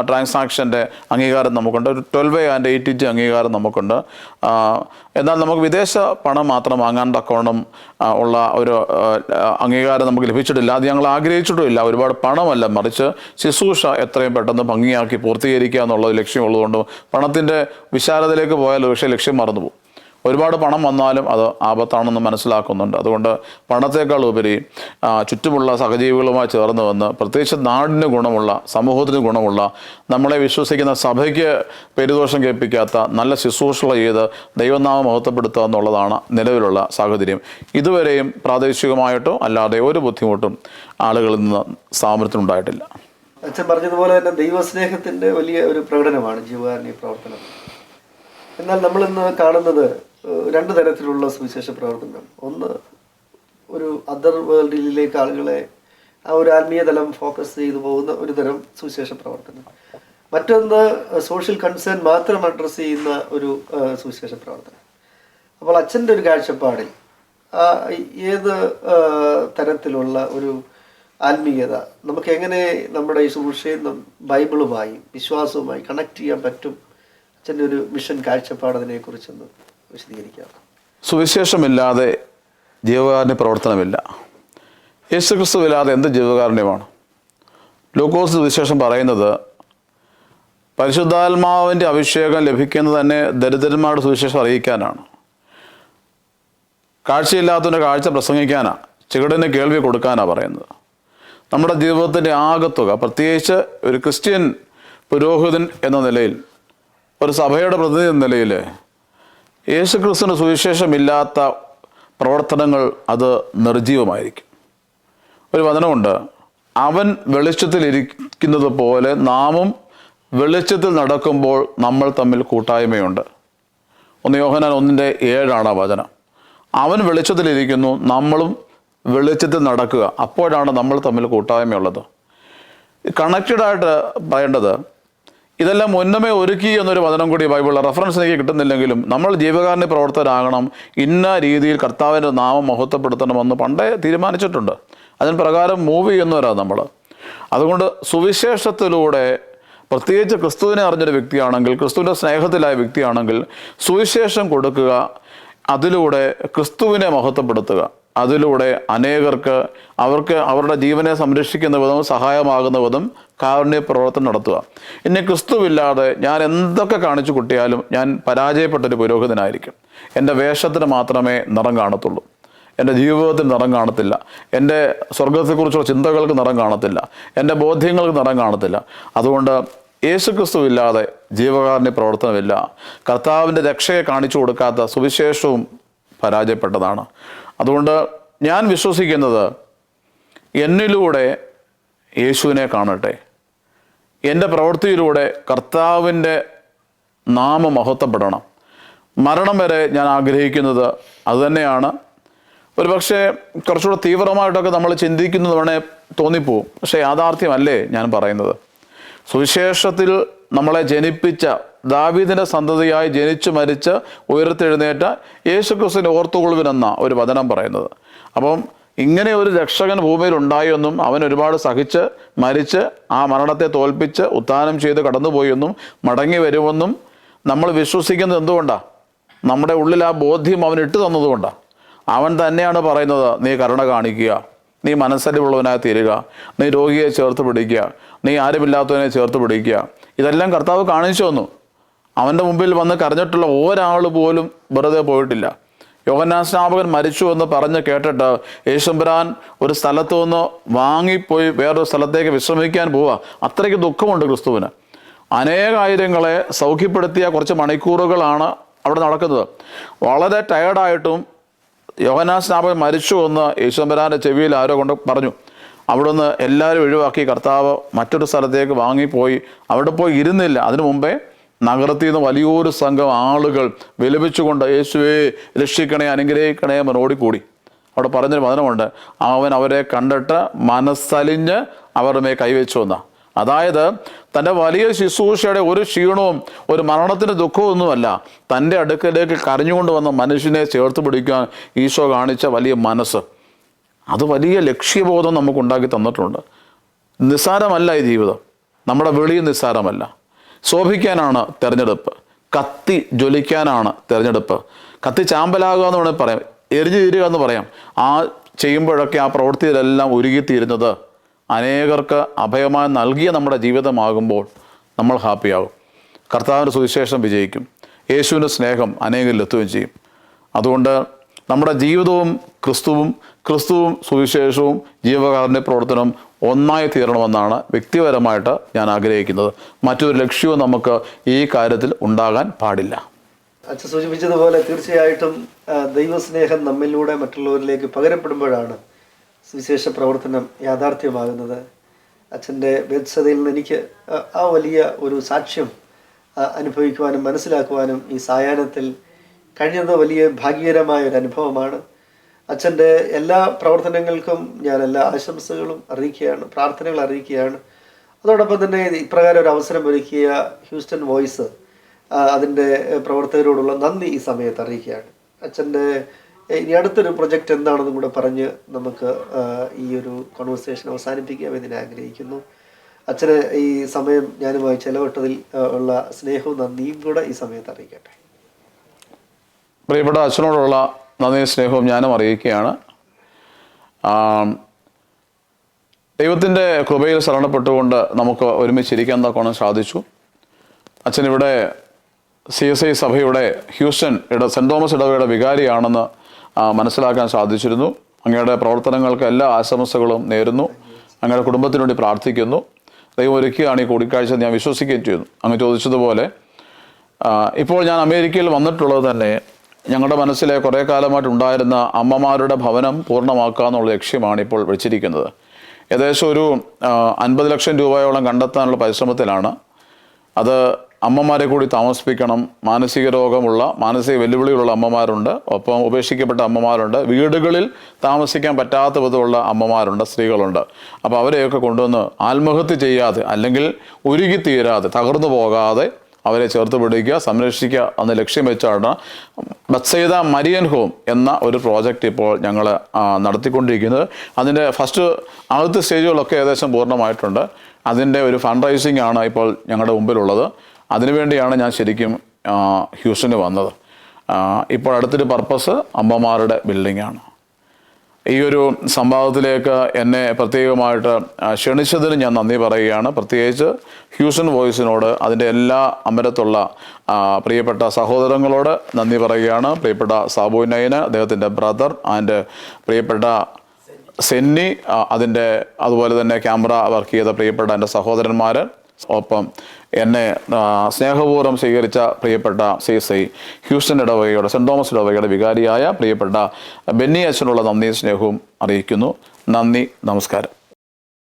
ട്രാൻസാക്ഷൻ്റെ അംഗീകാരം നമുക്കുണ്ട്. ഒരു 12A ആൻഡ് ATG അംഗീകാരം നമുക്കുണ്ട്. എന്നാൽ നമുക്ക് വിദേശ പണം മാത്രം വാങ്ങാൻ തക്കവണ്ണം ഉള്ള ഒരു അംഗീകാരം നമുക്ക് ലഭിച്ചിട്ടില്ല. അത് ഞങ്ങൾ ആഗ്രഹിച്ചിട്ടുമില്ല. ഒരുപാട് പണമല്ല, മറിച്ച് ശുശ്രൂഷ എത്രയും പെട്ടെന്ന് ഭംഗിയാക്കി പൂർത്തീകരിക്കുക എന്നുള്ളത് ലക്ഷ്യമുള്ളതുകൊണ്ട് പണത്തിൻ്റെ വിശാലതയിലേക്ക് പോയാൽ പക്ഷേ ലക്ഷ്യം മറന്നുപോകും. ഒരുപാട് പണം വന്നാലും അത് ആപത്താണെന്ന് മനസ്സിലാക്കുന്നുണ്ട്. അതുകൊണ്ട് പണത്തേക്കാൾ ഉപരി ചുറ്റുമുള്ള സഹജീവികളുമായി ചേർന്ന് വന്ന് പ്രത്യേകിച്ച് നാടിന് ഗുണമുള്ള, സമൂഹത്തിന് ഗുണമുള്ള, നമ്മളെ വിശ്വസിക്കുന്ന സഭയ്ക്ക് പെരുദോഷം കേൾപ്പിക്കാത്ത നല്ല ശുശ്രൂഷകൾ ചെയ്ത് ദൈവനാമം മഹത്വപ്പെടുത്തുക എന്നുള്ളതാണ് നിലവിലുള്ള സാഹചര്യം. ഇതുവരെയും പ്രാദേശികമായിട്ടോ അല്ലാതെ ഒരു ബുദ്ധിമുട്ടും ആളുകളിൽ നിന്ന് സ്ഥാപനത്തിനുണ്ടായിട്ടില്ല. അച്ഛൻ പറഞ്ഞതുപോലെ തന്നെ ദൈവസ്നേഹത്തിൻ്റെ വലിയ ഒരു പ്രകടനമാണ് ജീവകാരുണ്യ പ്രവർത്തനം. എന്നാൽ നമ്മളിന്ന് കാണുന്നത് രണ്ട് തരത്തിലുള്ള സുവിശേഷ പ്രവർത്തനം. ഒന്ന്, ഒരു അതർ വേൾഡിലേക്ക് ആളുകളെ ആ ഒരു ആത്മീയ തലം ഫോക്കസ് ചെയ്തു പോകുന്ന ഒരു തരം സുവിശേഷ പ്രവർത്തനം. മറ്റൊന്ന്, സോഷ്യൽ കൺസേൺ മാത്രം അഡ്രസ്സ് ചെയ്യുന്ന ഒരു സുവിശേഷ പ്രവർത്തനം. അപ്പോൾ അച്ഛൻ്റെ ഒരു കാഴ്ചപ്പാടിൽ ഏത് തരത്തിലുള്ള ഒരു ആത്മീയത നമുക്ക് എങ്ങനെ നമ്മുടെ ഈ സുവിശേഷം ബൈബിളുമായി വിശ്വാസവുമായി കണക്ട് ചെയ്യാൻ പറ്റും? അച്ഛൻ്റെ ഒരു മിഷൻ കാഴ്ചപ്പാട് അതിനെക്കുറിച്ചൊന്ന് വിശദീകരിക്കാം. സുവിശേഷമില്ലാതെ ജീവകാരുണ്യ പ്രവർത്തനമില്ല. യേശുക്രിസ്തുവില്ലാതെ എന്ത് ജീവകാരുണ്യമാണ്? ലൂക്കോസ് സുവിശേഷം പറയുന്നത് പരിശുദ്ധാത്മാവിൻ്റെ അഭിഷേകം ലഭിക്കുന്നത് തന്നെ ദരിദ്രന്മാരുടെ സുവിശേഷം അറിയിക്കാനാണ്, കാഴ്ചയില്ലാത്തവൻ്റെ കാഴ്ച പ്രസംഗിക്കാനാണ്, ചെകിടന് കേൾവി കൊടുക്കാനാണ് പറയുന്നത്. നമ്മുടെ ജീവിതത്തിൻ്റെ ആകത്തുക, പ്രത്യേകിച്ച് ഒരു ക്രിസ്ത്യൻ പുരോഹിതൻ എന്ന നിലയിൽ, ഒരു സഭയുടെ പ്രതിനിധി എന്ന നിലയിൽ യേശുക്രിസ്തുവിന് സുവിശേഷമില്ലാത്ത പ്രവർത്തനങ്ങൾ അത് നിർജീവമായിരിക്കും. ഒരു വചനമുണ്ട്, അവൻ വെളിച്ചത്തിലിരിക്കുന്നത് പോലെ നാമും വെളിച്ചത്തിൽ നടക്കുമ്പോൾ നമ്മൾ തമ്മിൽ കൂട്ടായ്മയുണ്ട്. 1 യോഹന്നാൻ 1:7 വചനം. അവൻ വെളിച്ചത്തിലിരിക്കുന്നു, നമ്മളും വെളിച്ചത്തിൽ നടക്കുക, അപ്പോഴാണ് നമ്മൾ തമ്മിൽ കൂട്ടായ്മയുള്ളത്. കണക്റ്റഡായിട്ട് പറയേണ്ടത്, ഇതെല്ലാം മുന്നമേ ഒരുക്കി എന്നൊരു വചനം കൂടി ബൈബിളിലെ റെഫറൻസ് എനിക്ക് കിട്ടുന്നില്ലെങ്കിലും നമ്മൾ ജീവകാരുണ്യ പ്രവർത്തകരാകണം, ഇന്ന രീതിയിൽ കർത്താവിൻ്റെ നാമം മഹത്വപ്പെടുത്തണമെന്ന് പണ്ടേ തീരുമാനിച്ചിട്ടുണ്ട്. അതിന് പ്രകാരം മൂവ് ചെയ്യുന്നവരാണ് നമ്മൾ. അതുകൊണ്ട് സുവിശേഷത്തിലൂടെ, പ്രത്യേകിച്ച് ക്രിസ്തുവിനെ അറിഞ്ഞൊരു വ്യക്തിയാണെങ്കിൽ, ക്രിസ്തുവിൻ്റെ സ്നേഹത്തിലായ വ്യക്തിയാണെങ്കിൽ, സുവിശേഷം കൊടുക്കുക, അതിലൂടെ ക്രിസ്തുവിനെ മഹത്വപ്പെടുത്തുക, അതിലൂടെ അനേകർക്ക് അവർക്ക് അവരുടെ ജീവനെ സംരക്ഷിക്കുന്ന വിധം സഹായമാകുന്ന വിധം കാരുണ്യ പ്രവർത്തനം നടത്തുക. ഇനി ക്രിസ്തുവില്ലാതെ ഞാൻ എന്തൊക്കെ കാണിച്ചു കൂട്ടിയാലും ഞാൻ പരാജയപ്പെട്ടൊരു പുരോഹിതനായിരിക്കും. എൻ്റെ വേഷത്തിന് മാത്രമേ നിറം കാണത്തുള്ളൂ, എൻ്റെ ജീവിതത്തിൽ നിറം കാണത്തില്ല, എൻ്റെ സ്വർഗത്തെക്കുറിച്ചുള്ള ചിന്തകൾക്ക് നിറം കാണത്തില്ല, എൻ്റെ ബോധ്യങ്ങൾക്ക് നിറം കാണത്തില്ല. അതുകൊണ്ട് യേശുക്രിസ്തുവില്ലാതെ ജീവകാരുണ്യ പ്രവർത്തനമില്ല. കർത്താവിൻ്റെ രക്ഷയെ കാണിച്ചു കൊടുക്കാത്ത സുവിശേഷവും പരാജയപ്പെട്ടതാണ്. അതുകൊണ്ട് ഞാൻ വിശ്വസിക്കുന്നത്, എന്നിലൂടെ യേശുവിനെ കാണട്ടെ, എൻ്റെ പ്രവൃത്തിയിലൂടെ കർത്താവിൻ്റെ നാമം മഹത്വപ്പെടണം. മരണം വരെ ഞാൻ ആഗ്രഹിക്കുന്നത് അതുതന്നെയാണ്. ഒരു പക്ഷേ കുറച്ചുകൂടെ തീവ്രമായിട്ടൊക്കെ നമ്മൾ ചിന്തിക്കുന്നത് വേണേ തോന്നിപ്പോവും, പക്ഷേ യാഥാർത്ഥ്യമല്ലേ ഞാൻ പറയുന്നത്. സുവിശേഷത്തിൽ നമ്മളെ ജനിപ്പിച്ച, ദാവീദിൻ്റെ സന്തതിയായി ജനിച്ചു മരിച്ച് ഉയർത്തെഴുന്നേറ്റ യേശുക്രിസ്തുവിനെ ഓർത്തുകൊള്ളുവിനെന്ന ഒരു വചനം പറയുന്നത്. അപ്പം ഇങ്ങനെ ഒരു രക്ഷകൻ ഭൂമിയിൽ ഉണ്ടായെന്നും അവൻ ഒരുപാട് സഹിച്ച് മരിച്ച് ആ മരണത്തെ തോൽപ്പിച്ച് ഉത്ഥാനം ചെയ്ത് കടന്നുപോയെന്നും മടങ്ങി വരുമെന്നും നമ്മൾ വിശ്വസിക്കുന്നത് എന്തുകൊണ്ടാണ്? നമ്മുടെ ഉള്ളിൽ ആ ബോധ്യം അവൻ ഇട്ട് തന്നതുകൊണ്ടാണ്. അവൻ തന്നെയാണ് പറയുന്നത്, നീ കരുണ കാണിക്കുക, നീ മനസ്സലിവുള്ളവനായി തീരുക, നീ രോഗിയെ ചേർത്ത് പിടിക്കുക, നീ ആരുമില്ലാത്തവനെ ചേർത്ത് പിടിക്കുക. ഇതെല്ലാം കർത്താവ് കാണിച്ചു തന്നു. അവൻ്റെ മുമ്പിൽ വന്ന് കരഞ്ഞിട്ടുള്ള ഒരാൾ പോലും വെറുതെ പോയിട്ടില്ല. യോഹന്നാൻ സ്നാപകൻ മരിച്ചു എന്ന് പറഞ്ഞ് കേട്ടിട്ട് യേശുമ്പുരാൻ ഒരു സ്ഥലത്തു നിന്ന് വാങ്ങിപ്പോയി വേറൊരു സ്ഥലത്തേക്ക് വിശ്രമിക്കാൻ പോവുക. അത്രയ്ക്ക് ദുഃഖമുണ്ട് ക്രിസ്തുവിന്. അനേകായിരങ്ങളെ സൗഖ്യപ്പെടുത്തിയ കുറച്ച് മണിക്കൂറുകളാണ് അവിടെ നടക്കുന്നത്. വളരെ ടയർഡായിട്ടും യോഹന്നാൻ സ്നാപകൻ മരിച്ചു എന്ന് യേശുമ്പുരാൻ്റെ ചെവിയിൽ ആരോ കൊണ്ട് പറഞ്ഞു. അവിടുന്ന് എല്ലാവരും ഒഴിവാക്കി കർത്താവ് മറ്റൊരു സ്ഥലത്തേക്ക് വാങ്ങിപ്പോയി അവിടെ പോയി ഇരുന്നില്ല. അതിനു മുമ്പേ നഗരത്തിൽ നിന്ന് വലിയൊരു സംഘം ആളുകൾ വിലപിച്ചുകൊണ്ട് യേശുവേ രക്ഷിക്കണേ അനുഗ്രഹിക്കണേ എന്ന് ഓടിക്കൂടി. അവിടെ പറഞ്ഞൊരു വചനമുണ്ട്, അവൻ അവരെ കണ്ടിട്ട് മനസ്സലിഞ്ഞ് അവരുടെ മേൽ കൈവച്ചു വന്ന. അതായത് തൻ്റെ വലിയ ശുശ്രൂഷയുടെ ഒരു ക്ഷീണവും ഒരു മരണത്തിൻ്റെ ദുഃഖമൊന്നുമല്ല, തൻ്റെ അടുക്കലേക്ക് കരഞ്ഞുകൊണ്ട് വന്ന മനുഷ്യനെ ചേർത്ത് പിടിക്കാൻ ഈശോ കാണിച്ച വലിയ മനസ്സ്, അത് വലിയ ലക്ഷ്യബോധം നമുക്കുണ്ടാക്കി തന്നിട്ടുണ്ട്. നിസ്സാരമല്ല ഈ ജീവിതം, നമ്മുടെ വിളി നിസ്സാരമല്ല. ശോഭിക്കാനാണ് തിരഞ്ഞെടുപ്പ്, കത്തി ജ്വലിക്കാനാണ് തിരഞ്ഞെടുപ്പ്. കത്തി ചാമ്പലാകുക എന്ന് വേണമെങ്കിൽ പറയാം, എരിഞ്ഞു തീരുക എന്ന് പറയാം. ആ ചെയ്യുമ്പോഴൊക്കെ ആ പ്രവൃത്തിയിലെല്ലാം ഉരുകിത്തീരുന്നത് അനേകർക്ക് അഭയമായി നൽകിയ നമ്മുടെ ജീവിതമാകുമ്പോൾ നമ്മൾ ഹാപ്പിയാകും. കർത്താവിൻ്റെ സുവിശേഷം വിജയിക്കും, യേശുവിൻ്റെ സ്നേഹം അനേകരിൽ എത്തുകയും ചെയ്യും. അതുകൊണ്ട് നമ്മുടെ ജീവിതവും ക്രിസ്തുവും സുവിശേഷവും ജീവകാരുണ്യ പ്രവർത്തനം ഒന്നായി തീരണമെന്നാണ് വ്യക്തിപരമായിട്ട് ഞാൻ ആഗ്രഹിക്കുന്നത്. മറ്റൊരു ലക്ഷ്യവും നമുക്ക് ഈ കാര്യത്തിൽ ഉണ്ടാകാൻ പാടില്ല. അച്ഛൻ സൂചിപ്പിച്ചതുപോലെ തീർച്ചയായിട്ടും ദൈവസ്നേഹം നമ്മിലൂടെ മറ്റുള്ളവരിലേക്ക് പകരപ്പെടുമ്പോഴാണ് സുവിശേഷ പ്രവർത്തനം യാഥാർത്ഥ്യമാകുന്നത്. അച്ഛൻ്റെ ബേത്സതയിൽ നിന്ന് എനിക്ക് ആ വലിയ ഒരു സാക്ഷ്യം അനുഭവിക്കുവാനും മനസ്സിലാക്കുവാനും ഈ സായാഹ്നത്തിൽ കഴിഞ്ഞത് വലിയ ഭാഗ്യകരമായ ഒരു അനുഭവമാണ്. അച്ഛൻ്റെ എല്ലാ പ്രവർത്തനങ്ങൾക്കും ഞാൻ എല്ലാ ആശംസകളും അറിയിക്കുകയാണ്, പ്രാർത്ഥനകൾ അറിയിക്കുകയാണ്. അതോടൊപ്പം തന്നെ ഇപ്രകാരം ഒരു അവസരം ഒരുക്കിയ ഹ്യൂസ്റ്റൺ വോയിസ് അതിൻ്റെ പ്രവർത്തകരോടുള്ള നന്ദി ഈ സമയത്ത് അറിയിക്കുകയാണ്. അച്ഛൻ്റെ ഇനി അടുത്തൊരു പ്രൊജക്റ്റ് എന്താണെന്നും കൂടെ പറഞ്ഞ് നമുക്ക് ഈ ഒരു കോൺവെർസേഷൻ അവസാനിപ്പിക്കാമെന്ന് ഞാൻ ആഗ്രഹിക്കുന്നു. അച്ഛന് ഈ സമയം ഞാനുമായി ചെലവിട്ടതിൽ ഉള്ള സ്നേഹവും നന്ദിയും കൂടെ ഈ സമയത്ത് അറിയിക്കട്ടെ. പ്രിയപ്പെട്ട അച്ഛനോടുള്ള നന്ദിയും സ്നേഹവും ഞാനും അറിയിക്കുകയാണ്. ദൈവത്തിൻ്റെ കൃപയിൽ ശരണപ്പെട്ടുകൊണ്ട് നമുക്ക് ഒരുമിച്ചിരിക്കാൻ തക്കോണം സാധിച്ചു. അച്ഛനിവിടെ CSI സഭയുടെ ഹ്യൂസ്റ്റൺ സെൻറ് തോമസ് ഇടവകയുടെ വികാരിയാണെന്ന് മനസ്സിലാക്കാൻ സാധിച്ചിരുന്നു. അങ്ങയുടെ പ്രവർത്തനങ്ങൾക്ക് എല്ലാ ആശംസകളും നേരുന്നു. അങ്ങയുടെ കുടുംബത്തിനു വേണ്ടി പ്രാർത്ഥിക്കുന്നു. ദൈവം ഒരുക്കുകയാണ് ഈ കൂടിക്കാഴ്ച ഞാൻ വിശ്വസിക്കുകയും ചെയ്യുന്നു. അങ്ങ് ചോദിച്ചതുപോലെ ഇപ്പോൾ ഞാൻ അമേരിക്കയിൽ വന്നിട്ടുള്ളത് തന്നെ ഞങ്ങളുടെ മനസ്സിലെ കുറേ കാലമായിട്ടുണ്ടായിരുന്ന അമ്മമാരുടെ ഭവനം പൂർണ്ണമാക്കുക എന്നുള്ള ലക്ഷ്യമാണ് ഇപ്പോൾ വെച്ചിരിക്കുന്നത്. ഏകദേശം ഒരു 50 ലക്ഷം രൂപയോളം കണ്ടെത്താനുള്ള പരിശ്രമത്തിലാണ്. അത് അമ്മമാരെ കൂടി താമസിപ്പിക്കണം. മാനസിക രോഗമുള്ള, മാനസിക വെല്ലുവിളികളുള്ള അമ്മമാരുണ്ട്, ഒപ്പം ഉപേക്ഷിക്കപ്പെട്ട അമ്മമാരുണ്ട്, വീടുകളിൽ താമസിക്കാൻ പറ്റാത്ത വിധമുള്ള അമ്മമാരുണ്ട്, സ്ത്രീകളുണ്ട്. അപ്പോൾ അവരെയൊക്കെ കൊണ്ടുവന്ന് ആത്മഹത്യ ചെയ്യാതെ അല്ലെങ്കിൽ ഉരുകിത്തീരാതെ തകർന്നു പോകാതെ അവരെ ചേർത്ത് പിടിക്കുക, സംരക്ഷിക്കുക എന്ന ലക്ഷ്യം വെച്ചാണ് ബത്സൈദ മരിയൻ ഹോം എന്ന ഒരു പ്രോജക്റ്റ് ഇപ്പോൾ ഞങ്ങൾ നടത്തിക്കൊണ്ടിരിക്കുന്നത്. അതിൻ്റെ ആദ്യത്തെ സ്റ്റേജുകളൊക്കെ ഏകദേശം പൂർണ്ണമായിട്ടുണ്ട്. അതിൻ്റെ ഒരു ഫണ്ട് റൈസിംഗ് ആണ് ഇപ്പോൾ ഞങ്ങളുടെ മുമ്പിലുള്ളത്. അതിനുവേണ്ടിയാണ് ഞാൻ ശരിക്കും ഹ്യൂസ്റ്റണിൽ വന്നത്. ഇപ്പോൾ അടുത്തൊരു പർപ്പസ് അമ്മമാരുടെ ബിൽഡിംഗാണ്. ഈ ഒരു സംഭവത്തിലേക്ക് എന്നെ പ്രത്യേകമായിട്ട് ക്ഷണിച്ചതിന് ഞാൻ നന്ദി പറയുകയാണ്. പ്രത്യേകിച്ച് ഹ്യൂസ്റ്റൺ വോയിസിനോട്, അതിൻ്റെ എല്ലാ അമരത്തുള്ള പ്രിയപ്പെട്ട സഹോദരങ്ങളോട് നന്ദി പറയുകയാണ്. പ്രിയപ്പെട്ട സാബു നൈന്, അദ്ദേഹത്തിൻ്റെ ബ്രദർ ആൻഡ് പ്രിയപ്പെട്ട സെന്നി, അതുപോലെ തന്നെ ക്യാമറ വർക്ക് ചെയ്ത പ്രിയപ്പെട്ട എൻ്റെ സഹോദരന്മാർ, ഒപ്പം എന്നെ സ്നേഹപൂർവ്വം സ്വീകരിച്ച പ്രിയപ്പെട്ട CSI ഹ്യൂസ്റ്റൺ ഇടവകയുടെ സെൻറ് തോമസ് ഇടവകയുടെ വികാരിയായ പ്രിയപ്പെട്ട ബെന്നി അച്ഛനുള്ള നന്ദിയും സ്നേഹവും അറിയിക്കുന്നു. നന്ദി, നമസ്കാരം.